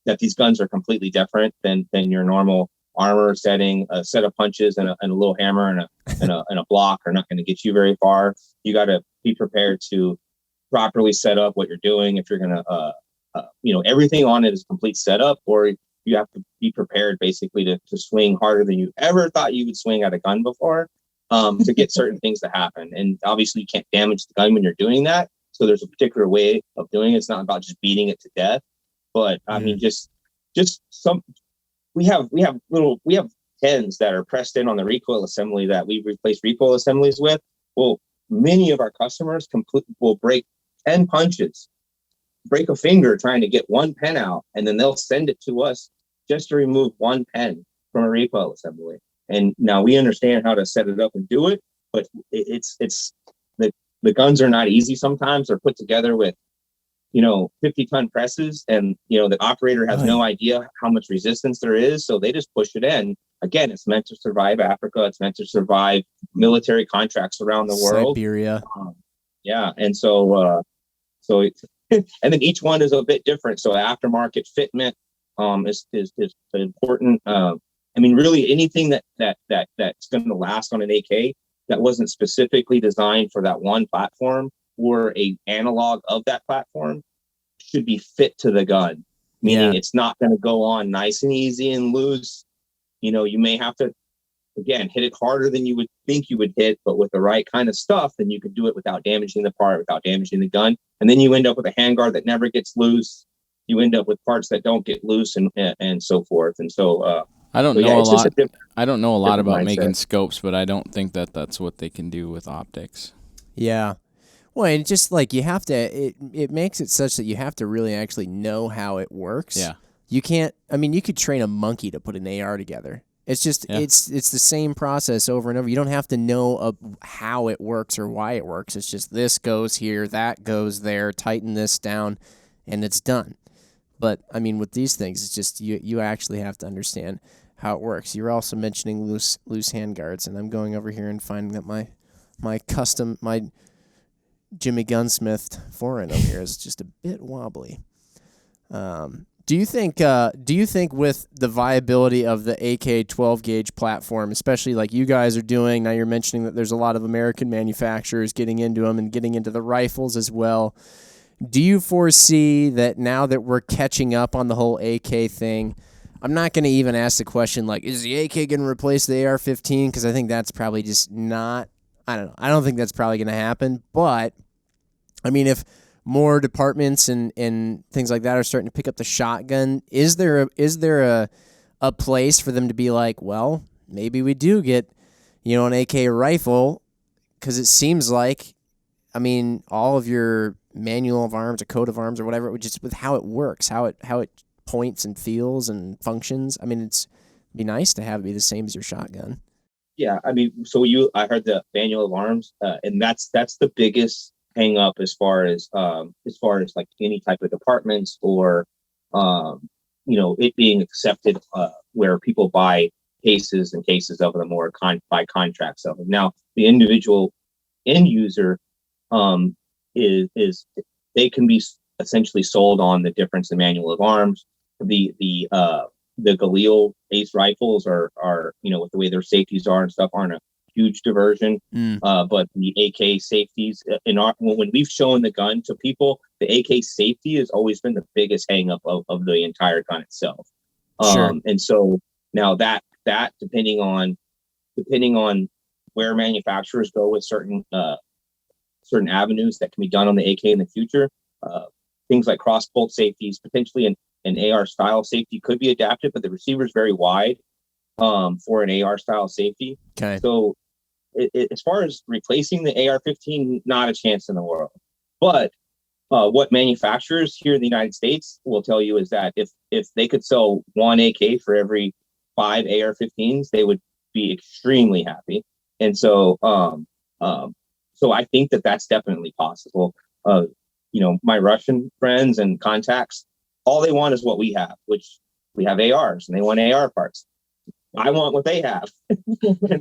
that these guns are completely different than your normal armor setting. A set of punches and a little hammer and a block are not going to get you very far. You got to be prepared to properly set up what you're doing. If you're going to, everything on it is complete setup, or you have to be prepared basically to swing harder than you ever thought you would swing at a gun before, to get certain things to happen. And obviously you can't damage the gun when you're doing that. So there's a particular way of doing it. It's not about just beating it to death, but I mean, just some, we have pins that are pressed in on the recoil assembly that we replace recoil assemblies with. Well, many of our customers will break 10 punches, break a finger trying to get one pen out, and then they'll send it to us just to remove one pen from a recoil assembly. And now we understand how to set it up and do it, but it's the guns are not easy sometimes. They're put together with 50-ton presses, and the operator has no idea how much resistance there is, so they just push it in. Again, it's meant to survive Africa. It's meant to survive military contracts around the world. Siberia. And so and then each one is a bit different. So aftermarket fitment is important. Really anything that's going to last on an AK that wasn't specifically designed for that one platform or a analog of that platform should be fit to the gun. Meaning it's not going to go on nice and easy and loose. You may have to, again, hit it harder than you would think you would hit, but with the right kind of stuff, then you could do it without damaging the part, without damaging the gun. And then you end up with a handguard that never gets loose. You end up with parts that don't get loose and so forth. And so, I don't know a lot. I don't know a lot about making scopes, but I don't think that's what they can do with optics. Yeah. Well, and just like you have to, it makes it such that you have to really actually know how it works. Yeah. You can't, you could train a monkey to put an AR together. It's just, it's the same process over and over. You don't have to know how it works or why it works. It's just this goes here, that goes there, tighten this down, and it's done. But, with these things, it's just, you actually have to understand how it works. You're also mentioning loose handguards, and I'm going over here and finding that my custom, my Jimmy Gunsmith forend over here is just a bit wobbly. Do Do you think with the viability of the AK 12 gauge platform, especially like you guys are doing, now you're mentioning that there's a lot of American manufacturers getting into them and getting into the rifles as well. Do you foresee that now that we're catching up on the whole AK thing, I'm not going to even ask the question like, is the AK going to replace the AR-15? Because I think that's probably just not, I don't know. I don't think that's probably going to happen. But, I mean, if more departments and things like that are starting to pick up the shotgun, is there a place for them to be like, well, maybe we do get, an AK rifle? Because it seems like, I mean, all of your manual of arms or code of arms or whatever, just with how it works, how it points and feels and functions. I mean, it'd be nice to have it be the same as your shotgun. Yeah, I mean, I heard the manual of arms, and that's the biggest hang up as far as like any type of departments or it being accepted where people buy cases and cases of them or buy contracts of them. Now the individual end user is they can be essentially sold on the difference in manual of arms. The Galil Ace rifles are with the way their safeties are and stuff aren't a huge diversion. But the AK safeties when we've shown the gun to people, the AK safety has always been the biggest hang up of the entire gun itself. Sure. And so now that depending on where manufacturers go with certain avenues that can be done on the AK in the future, things like cross bolt safeties, potentially an AR style safety could be adapted, but the receiver is very wide for an AR style safety. Okay. So as far as replacing the AR-15, not a chance in the world. But what manufacturers here in the United States will tell you is that if they could sell one AK for every 5 AR-15s, they would be extremely happy. And so so I think that that's definitely possible. My Russian friends and contacts, all they want is what we have, which we have ARs, and they want AR parts. I want what they have.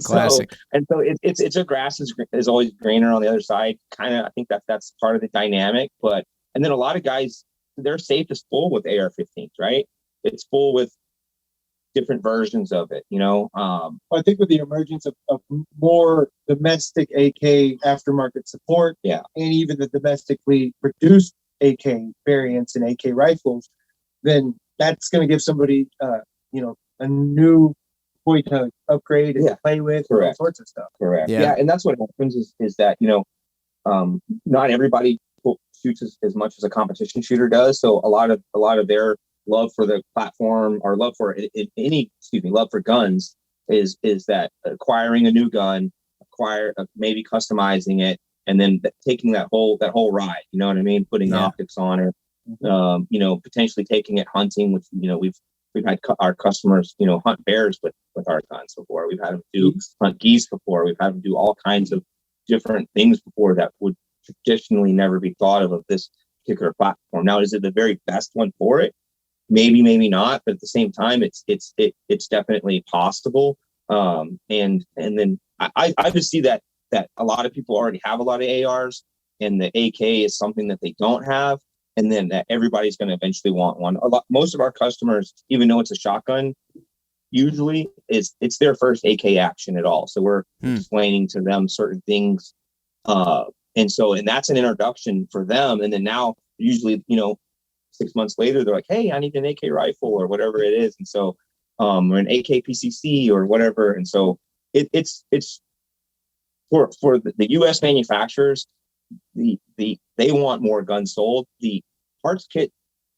Classic. So it's a grass is always greener on the other side. Kind of, I think that's part of the dynamic. And then a lot of guys, their safe is full with AR-15s, right? It's full with different versions of it, I think with the emergence of more domestic AK aftermarket support, and even the domestically produced AK variants and AK rifles, then that's going to give somebody, a new toy to upgrade and play with, and all sorts of stuff. Correct. Yeah. Yeah, and that's what happens is that not everybody shoots as much as a competition shooter does. So a lot of their love for the platform or love for love for guns is that acquiring a new gun, maybe customizing it, and then taking that whole ride. You know what I mean? Putting optics on it. Potentially taking it hunting, which we've had our customers hunt bears with our guns before. We've had them hunt geese before. We've had them do all kinds of different things before that would traditionally never be thought of this particular platform. Now, is it the very best one for it? Maybe, maybe not, but at the same time, it's definitely possible. And then I just see that a lot of people already have a lot of ARs, and the AK is something that they don't have, and then that everybody's going to eventually want one. Most of our customers, even though it's a shotgun, usually it's their first AK action at all. So we're explaining to them certain things, and that's an introduction for them. And then now, usually, 6 months later, they're like, "Hey, I need an AK rifle or whatever it is," and so or an AK PCC or whatever. And so it's for the U.S. manufacturers, they want more guns sold. The parts kit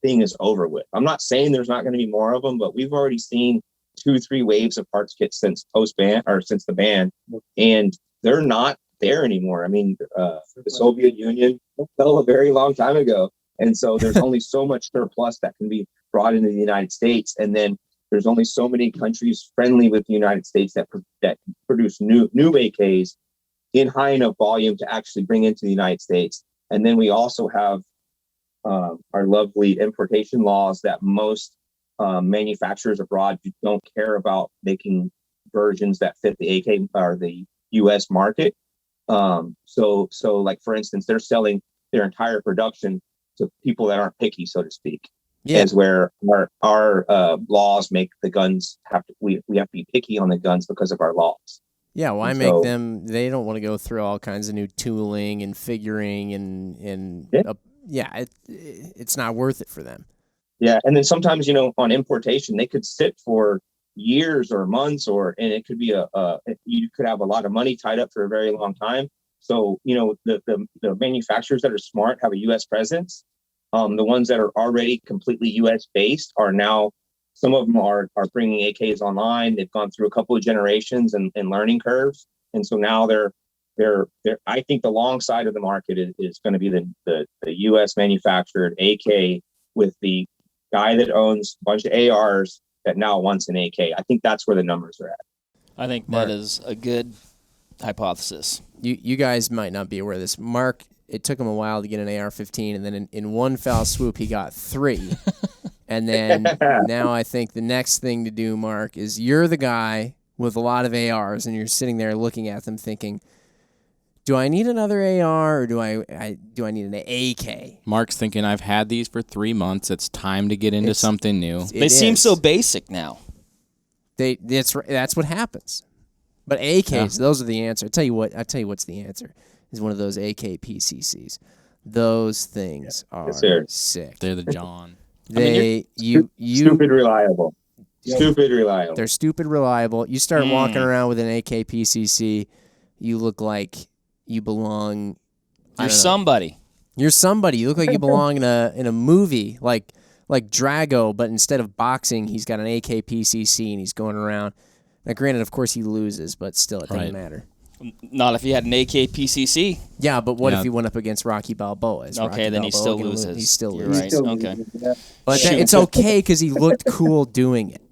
thing is over with. I'm not saying there's not going to be more of them, but we've already seen 2-3 waves of parts kits since since the ban, and they're not there anymore. I mean, the Soviet Union fell a very long time ago. And so there's only so much surplus that can be brought into the United States. And then there's only so many countries friendly with the United States that produce new AKs in high enough volume to actually bring into the United States. And then we also have our lovely importation laws that most manufacturers abroad don't care about making versions that fit the AK or the U.S. market. So like, for instance, they're selling their entire production to people that aren't picky, so to speak. is where our laws make the guns we have to be picky on the guns because of our laws. Yeah, why make them? They don't want to go through all kinds of new tooling and figuring and it's not worth it for them. Yeah, and then sometimes on importation they could sit for years or months, and it could be you could have a lot of money tied up for a very long time. So the manufacturers that are smart have a U.S. presence. The ones that are already completely U.S. based are now, some of them are bringing AKs online. They've gone through a couple of generations and learning curves, and so now they're. I think the long side of the market is going to be the U.S. manufactured AK with the guy that owns a bunch of ARs that now wants an AK. I think that's where the numbers are at. I think that is a good hypothesis. You guys might not be aware of this. Mark, it took him a while to get an AR-15, and then in one foul swoop, he got 3. And then now I think the next thing to do, Mark, is you're the guy with a lot of ARs, and you're sitting there looking at them thinking, do I need another AR or do I need an AK? Mark's thinking, I've had these for 3 months. It's time to get into something new. They seem so basic now. That's what happens. But AKs, those are the answer. I tell you what's the answer is one of those AK PCCs. Those things are sick. They're the John. Stupid reliable. Stupid reliable. They're stupid reliable. You start walking around with an AK PCC, you look like you belong. You're somebody. You're somebody. You look like you belong in a movie like Drago, but instead of boxing, he's got an AK PCC and he's going around. Now, granted, of course, he loses, but still, it doesn't matter. Not if he had an AK PCC. Yeah, but what if he went up against Rocky Balboa? Then he still loses. He still loses. Right. Okay. But it's okay because he looked cool doing it.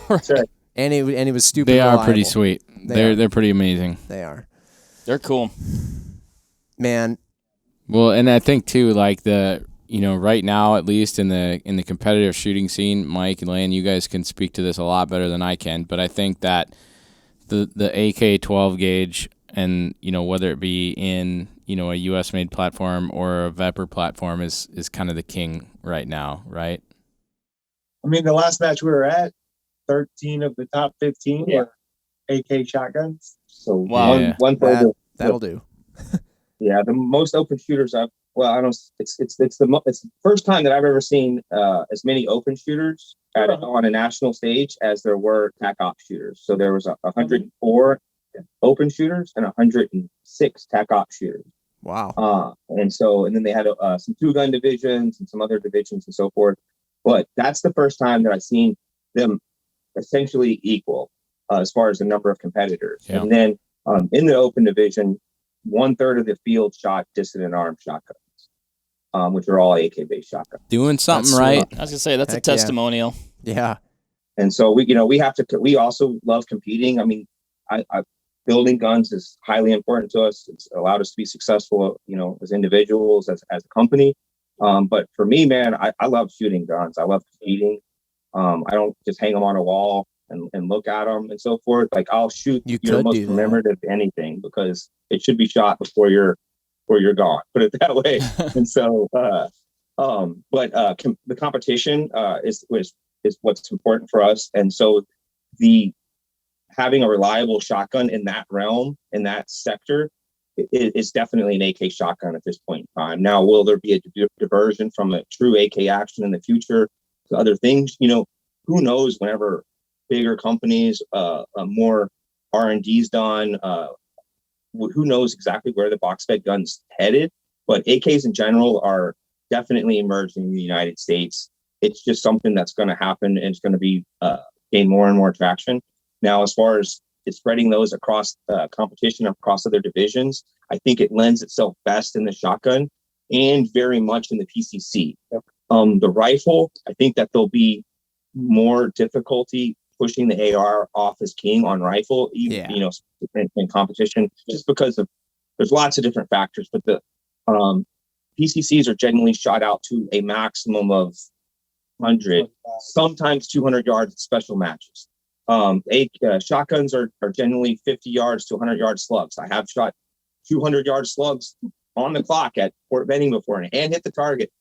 Right. And it was stupid. They reliable. are pretty sweet. They're pretty amazing. They are. They're cool. Man. Well, and I think too, like right now, at least in the competitive shooting scene, Mike and Lane, you guys can speak to this a lot better than I can. But I think that the AK 12 gauge, and whether it be in a U.S. made platform or a Vepr platform, is kind of the king right now, right? I mean, the last match we were at, 13 of the top 15 were AK shotguns. So wow, that'll do. Yeah, the most open shooters I've. Well, I don't. It's the first time that I've ever seen as many open shooters on a national stage as there were TAC op shooters. So there was 104 open shooters and 106 TAC op shooters. Wow. And then they had some 2-gun divisions and some other divisions and so forth. But that's the first time that I've seen them essentially equal as far as the number of competitors. Yeah. And then in the open division, 1/3 of the field shot Dissident Arms shotguns, which are all AK-based shotguns. Doing something right. I was gonna say that's a testimonial. Yeah. And so we also love competing. I mean, I building guns is highly important to us. It's allowed us to be successful, as individuals, as a company. But for me, man, I love shooting guns. I love competing. I don't just hang them on a wall and look at them and so forth. Like, I'll shoot your most commemorative anything because it should be shot before you're gone. Put it that way. And so, the competition is what's important for us. And so, having a reliable shotgun in that realm, in that sector, is definitely an AK shotgun at this point in time. Now, will there be a diversion from a true AK action in the future to other things? Who knows? Whenever bigger companies, more R&D's done, who knows exactly where the box fed gun's headed? But AKs in general are definitely emerging in the United States. It's just something that's going to happen, and it's going to be gain more and more traction. Now, as far as spreading those across competition, across other divisions, I think it lends itself best in the shotgun and very much in the PCC. The rifle, I think that there'll be more difficulty pushing the AR off as king on rifle, even, in competition, just because there's lots of different factors, but the PCCs are generally shot out to a maximum of 100, sometimes 200 yards at special matches. Shotguns are generally 50 yards to 100 yard slugs. I have shot 200 yard slugs on the clock at Fort Benning before and hit the target.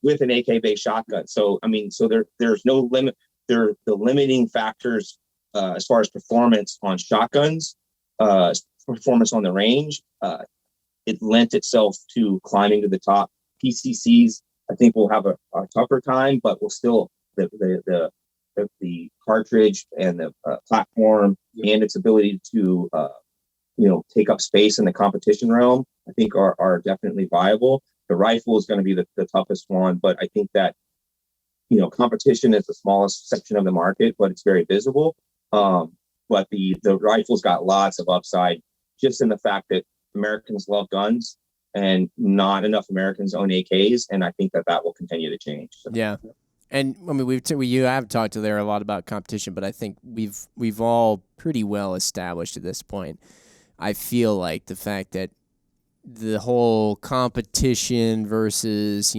with an AK based shotgun. So I mean, so there's no limit. The limiting factors as far as performance on shotguns, performance on the range. It lent itself to climbing to the top. PCCs, I think, will have a tougher time, but will still the cartridge and the platform and its ability to take up space in the competition realm, I think are definitely viable. The rifle is going to be the toughest one, but I think that competition is the smallest section of the market, but it's very visible. But the rifle's got lots of upside, just in the fact that Americans love guns and not enough Americans own AKs, and I think that will continue to change. So. Yeah. And I mean, you have talked to there a lot about competition, but I think we've all pretty well established at this point. I feel like the fact that the whole competition versus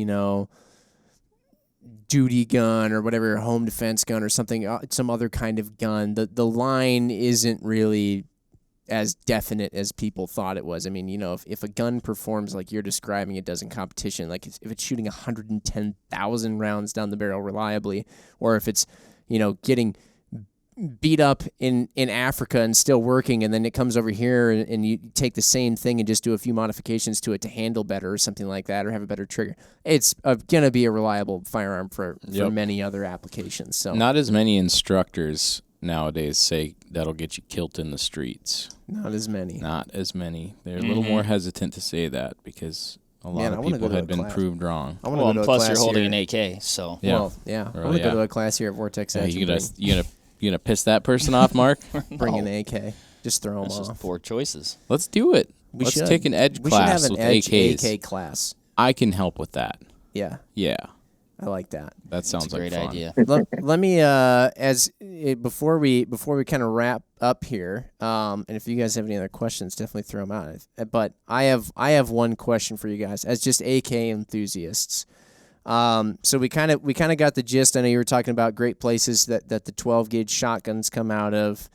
duty gun or whatever, home defense gun or something, some other kind of gun, the line isn't really as definite as people thought it was. I mean, if a gun performs like you're describing it does in competition, like if it's shooting 110,000 rounds down the barrel reliably, or if it's, getting beat up in Africa and still working, and then it comes over here and you take the same thing and just do a few modifications to it to handle better or something like that, or have a better trigger, it's going to be a reliable firearm for many other applications. So not as many instructors nowadays say that'll get you killed in the streets. Not as many. They're a little more hesitant to say that because a lot of people had been proved wrong. I want to go to a plus class you're holding here. an AK, so I want to go to a class here at Vortex. You gonna piss that person off, Mark? Bring an AK. Just throw them That's off. just poor choices. Let's do it. Let's take an edge class with AKs. AK class. I can help with that. Yeah. Yeah. I like that. That sounds like a great fun. idea. let me before we kind of wrap up here, and if you guys have any other questions, definitely throw them out. But I have one question for you guys as just AK enthusiasts. So we kind of got the gist. I know you were talking about great places that the 12 gauge shotguns come out of.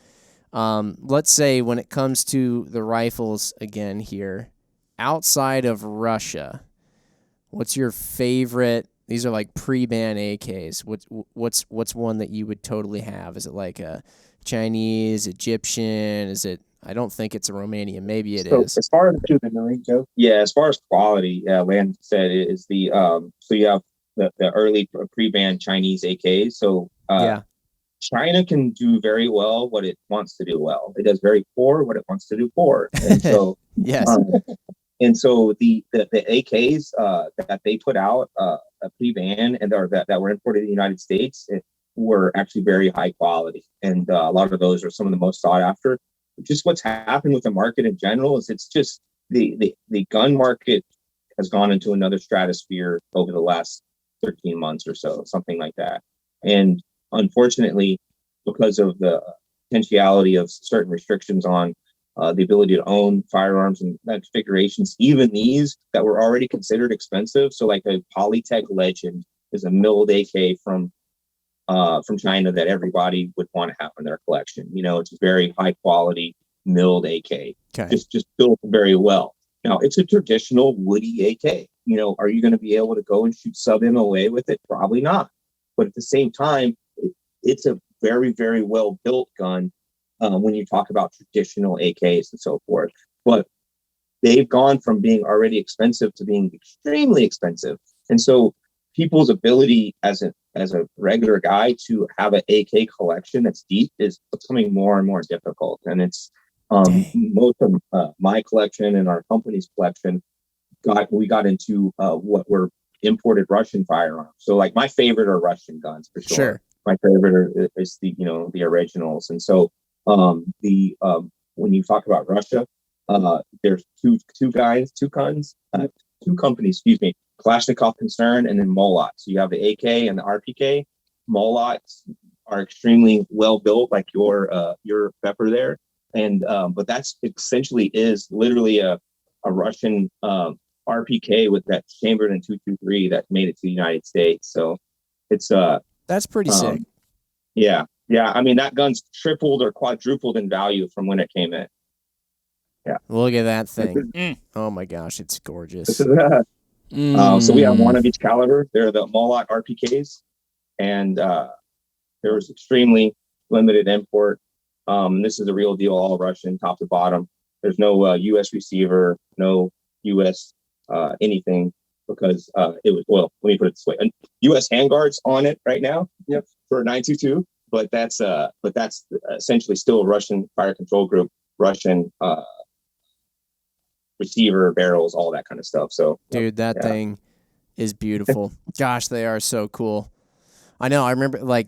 Let's say when it comes to the rifles again here, outside of Russia, what's your favorite? These are like pre-ban AKs. What's one that you would totally have? Is it like a Chinese, Egyptian? Is it? I don't think it's a Romanian. Maybe it is. As far as to the Noriko, as far as quality, Land said it is the so you have the early pre-ban Chinese AKs. So China can do very well what it wants to do well. It does very poor what it wants to do poor. And so yes. And so the AKs that they put out a pre-ban and that were imported in the United States were actually very high quality, and a lot of those are some of the most sought after. Just what's happened with the market in general is it's just the gun market has gone into another stratosphere over the last 13 months or so, something like that. And unfortunately, because of the potentiality of certain restrictions on the ability to own firearms and configurations, even these that were already considered expensive. So like a Polytech Legend is a milled AK from China that everybody would want to have in their collection. It's a very high quality milled AK, just built very well. Now it's a traditional woody AK. Are you going to be able to go and shoot sub MOA with it? Probably not. But at the same time, it's a very, very well built gun. When you talk about traditional AKs and so forth, but they've gone from being already expensive to being extremely expensive. And so people's ability as a regular guy to have an AK collection that's deep is becoming more and more difficult. And it's most of my collection and our company's collection we got into what were imported Russian firearms. So like my favorite are Russian guns for sure. My favorite is the originals. And so when you talk about Russia, there's two companies, Kalashnikov Concern and then Molot. So you have the AK and the RPK. Molots are extremely well built, like your pepper there, and but that's essentially is literally a Russian RPK with that chambered in 223 that made it to the United States. So it's that's pretty sick. Yeah. I mean, that gun's tripled or quadrupled in value from when it came in. Yeah. Look at that thing. Oh my gosh, it's gorgeous. So we have one of each caliber. They're the Moloch RPKs, and there was extremely limited import. This is a real deal, all Russian, top to bottom. There's no U.S. receiver, no U.S. Anything, because it was, well, let me put it this way: U.S. handguards on it right now. Yep, for 922, but that's essentially still a Russian fire control group, Russian receiver, barrels, all that kind of stuff. So, dude, that thing is beautiful. Gosh, they are so cool. I know. I remember, like,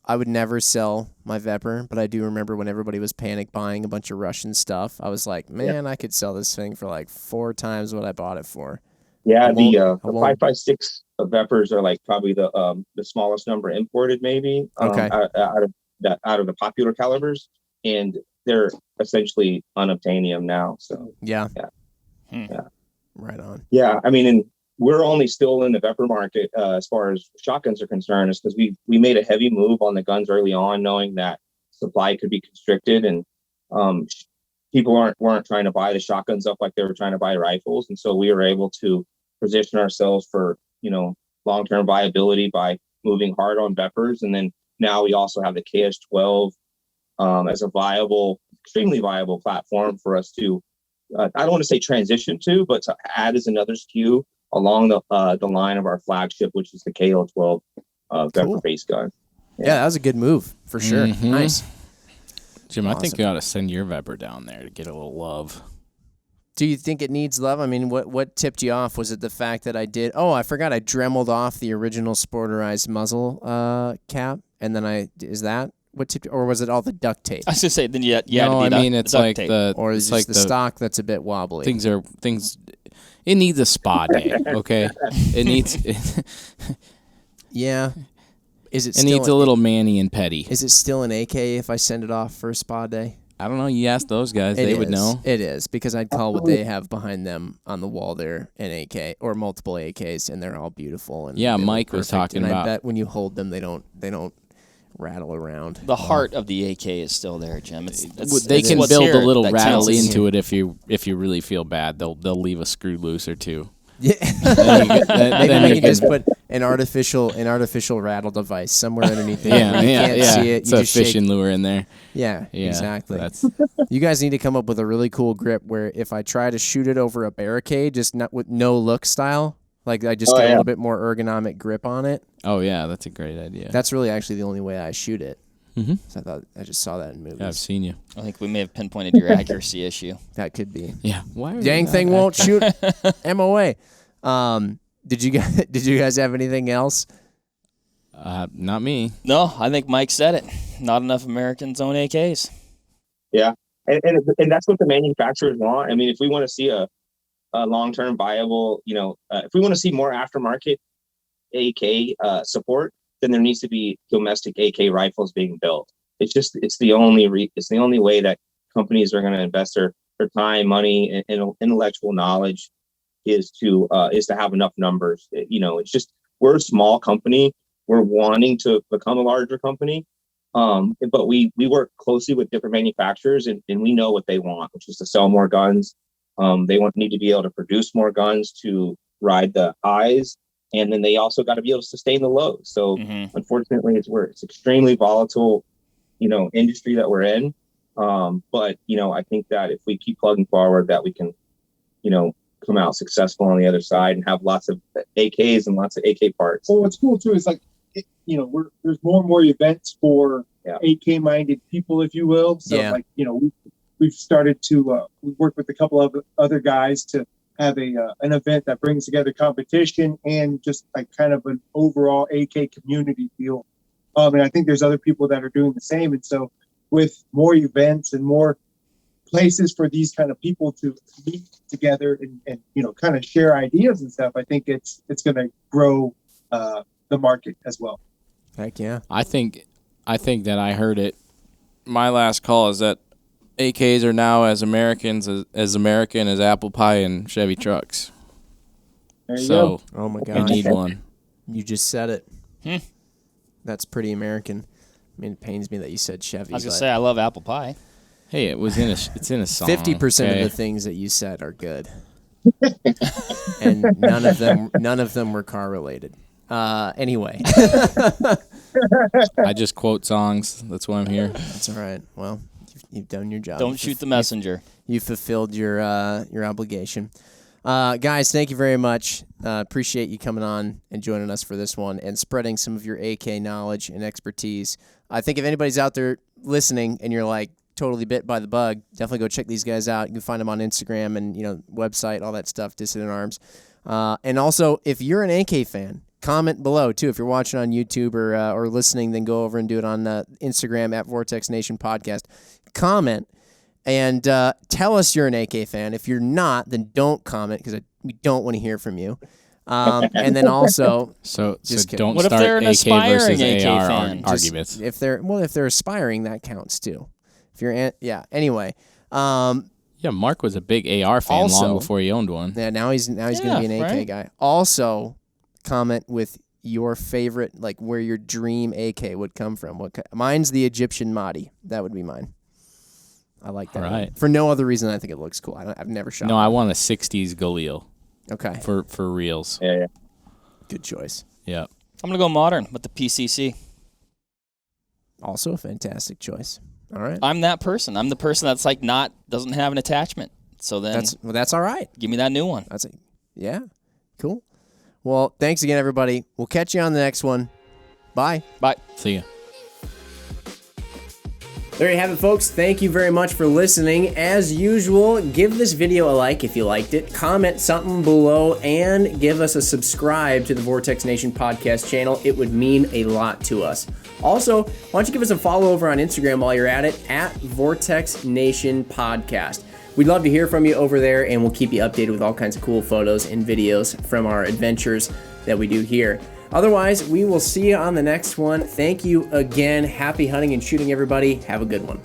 I would never sell my Vepr, but I do remember when everybody was panic buying a bunch of Russian stuff. I was like, man, I could sell this thing for like 4 times what I bought it for. Yeah, the 5.56 Veprs are like probably the smallest number imported, maybe out of the popular calibers, and they're essentially unobtainium now. So yeah. Right on. Yeah, I mean, and we're only still in the Vepr market as far as shotguns are concerned, is because we made a heavy move on the guns early on, knowing that supply could be constricted, and people weren't trying to buy the shotguns up like they were trying to buy rifles, and so we were able to position ourselves for long-term viability by moving hard on Veprs, and then now we also have the KS12 as a extremely viable platform for us to I don't want to say transition to, but to add as another SKU along the line of our flagship, which is the KL12 Vepr base gun. Yeah, that was a good move for sure. Mm-hmm. Nice. Jim, I think you ought to send your Vepr down there to get a little love. Do you think it needs love? I mean, what tipped you off? Was it the fact that I did? Oh, I forgot I dremeled off the original sporterized muzzle cap, and then is that what tipped? Or was it all the duct tape? I was gonna say then no, I mean it's like or is it the stock that's a bit wobbly? Things. It needs a spa day. Okay, it needs. Yeah. Is it? It needs a little Manny and Petty. Is it still an AK if I send it off for a spa day? I don't know. You ask those guys; they would know. It is, because I'd call what they have behind them on the wall there an AK or multiple AKs, and they're all beautiful. And yeah, Mike was talking and about. I bet when you hold them, they don't rattle around. The heart of the AK is still there, Jim. They can build a little rattle into it if you really feel bad. They'll leave a screw loose or two. Yeah, then you can just put an artificial rattle device somewhere underneath there. You can't see it. It's a fishing lure in there. Yeah, exactly. You guys need to come up with a really cool grip where if I try to shoot it over a barricade, just not with no look style, like I just get a little bit more ergonomic grip on it. Oh yeah, that's a great idea. That's really actually the only way I shoot it. Mm-hmm. So I just saw that in movies. Yeah, I've seen you. I think we may have pinpointed your accuracy issue. That could be. Yeah. Why? Dang thing won't shoot MOA. Did you guys have anything else? Not me. No, I think Mike said it. Not enough Americans own AKs. Yeah, and that's what the manufacturers want. I mean, if we want to see a long-term viable, if we want to see more aftermarket AK support, then there needs to be domestic AK rifles being built. It's the only way that companies are going to invest their time, money, and intellectual knowledge is to have enough numbers. It's just, we're a small company. We're wanting to become a larger company, but we work closely with different manufacturers, and we know what they want, which is to sell more guns. They need to be able to produce more guns to ride the highs, and then they also got to be able to sustain the lows. So unfortunately, it's extremely volatile, industry that we're in. But I think that if we keep plugging forward, that we can, come out successful on the other side and have lots of AKs and lots of AK parts. Well, what's cool too is there's more and more events for AK minded people, if you will. So we've started to we work with a couple of other guys to have an event that brings together competition and just like kind of an overall AK community feel. And I think there's other people that are doing the same. And so with more events and more places for these kind of people to meet together and kind of share ideas and stuff, I think it's going to grow the market as well. Heck yeah. I think that I heard it. My last call is that AKs are now as American as apple pie and Chevy trucks. There you go. Oh my we gosh. need one. You just said it. That's pretty American. I mean, it pains me that you said Chevy. I was gonna say I love apple pie. Hey, it's in a song. 50% of the things that you said are good. And none of them were car related. Anyway. I just quote songs. That's why I'm here. That's all right. Well, you've done your job. Don't shoot the messenger. You fulfilled your obligation. Guys, thank you very much. Appreciate you coming on and joining us for this one and spreading some of your AK knowledge and expertise. I think if anybody's out there listening and you're like totally bit by the bug, definitely go check these guys out. You can find them on Instagram and website, all that stuff, Dissident Arms. And also, if you're an AK fan, comment below too. If you're watching on YouTube or listening, then go over and do it on Instagram at Vortex Nation Podcast. Comment. And tell us you're an AK fan. If you're not, then don't comment because we don't want to hear from you. And then also, so kidding. don't What if start they're an AK versus aspiring AK AR fan? arguments. if they're aspiring, that counts too. If you're anyway. Yeah, Mark was a big AR fan Also- long before he owned one. Yeah, now he's going to be an AK right. guy. Also, comment with your favorite, like where your dream AK would come from. Mine's the Egyptian Mahdi. That would be mine. I like that. All one. right. For no other reason, I think it looks cool. I've never shot. No, one. I want a 60s Galil Okay. for reals. Yeah. Good choice. Yeah. I'm gonna go modern with the PCC. Also a fantastic choice. All right. I'm that person. I'm the person that's like doesn't have an attachment. So then That's all right. give me that new one. Yeah. Cool. Well, thanks again, everybody. We'll catch you on the next one. Bye. Bye. See ya. There you have it, folks. Thank you very much for listening. As usual, give this video a like if you liked it, comment something below, and give us a subscribe to the Vortex Nation podcast channel. It would mean a lot to us. Also, why don't you give us a follow over on Instagram while you're at it, at Vortex Nation Podcast. We'd love to hear from you over there, and we'll keep you updated with all kinds of cool photos and videos from our adventures that we do here. Otherwise, we will see you on the next one. Thank you again. Happy hunting and shooting, everybody. Have a good one.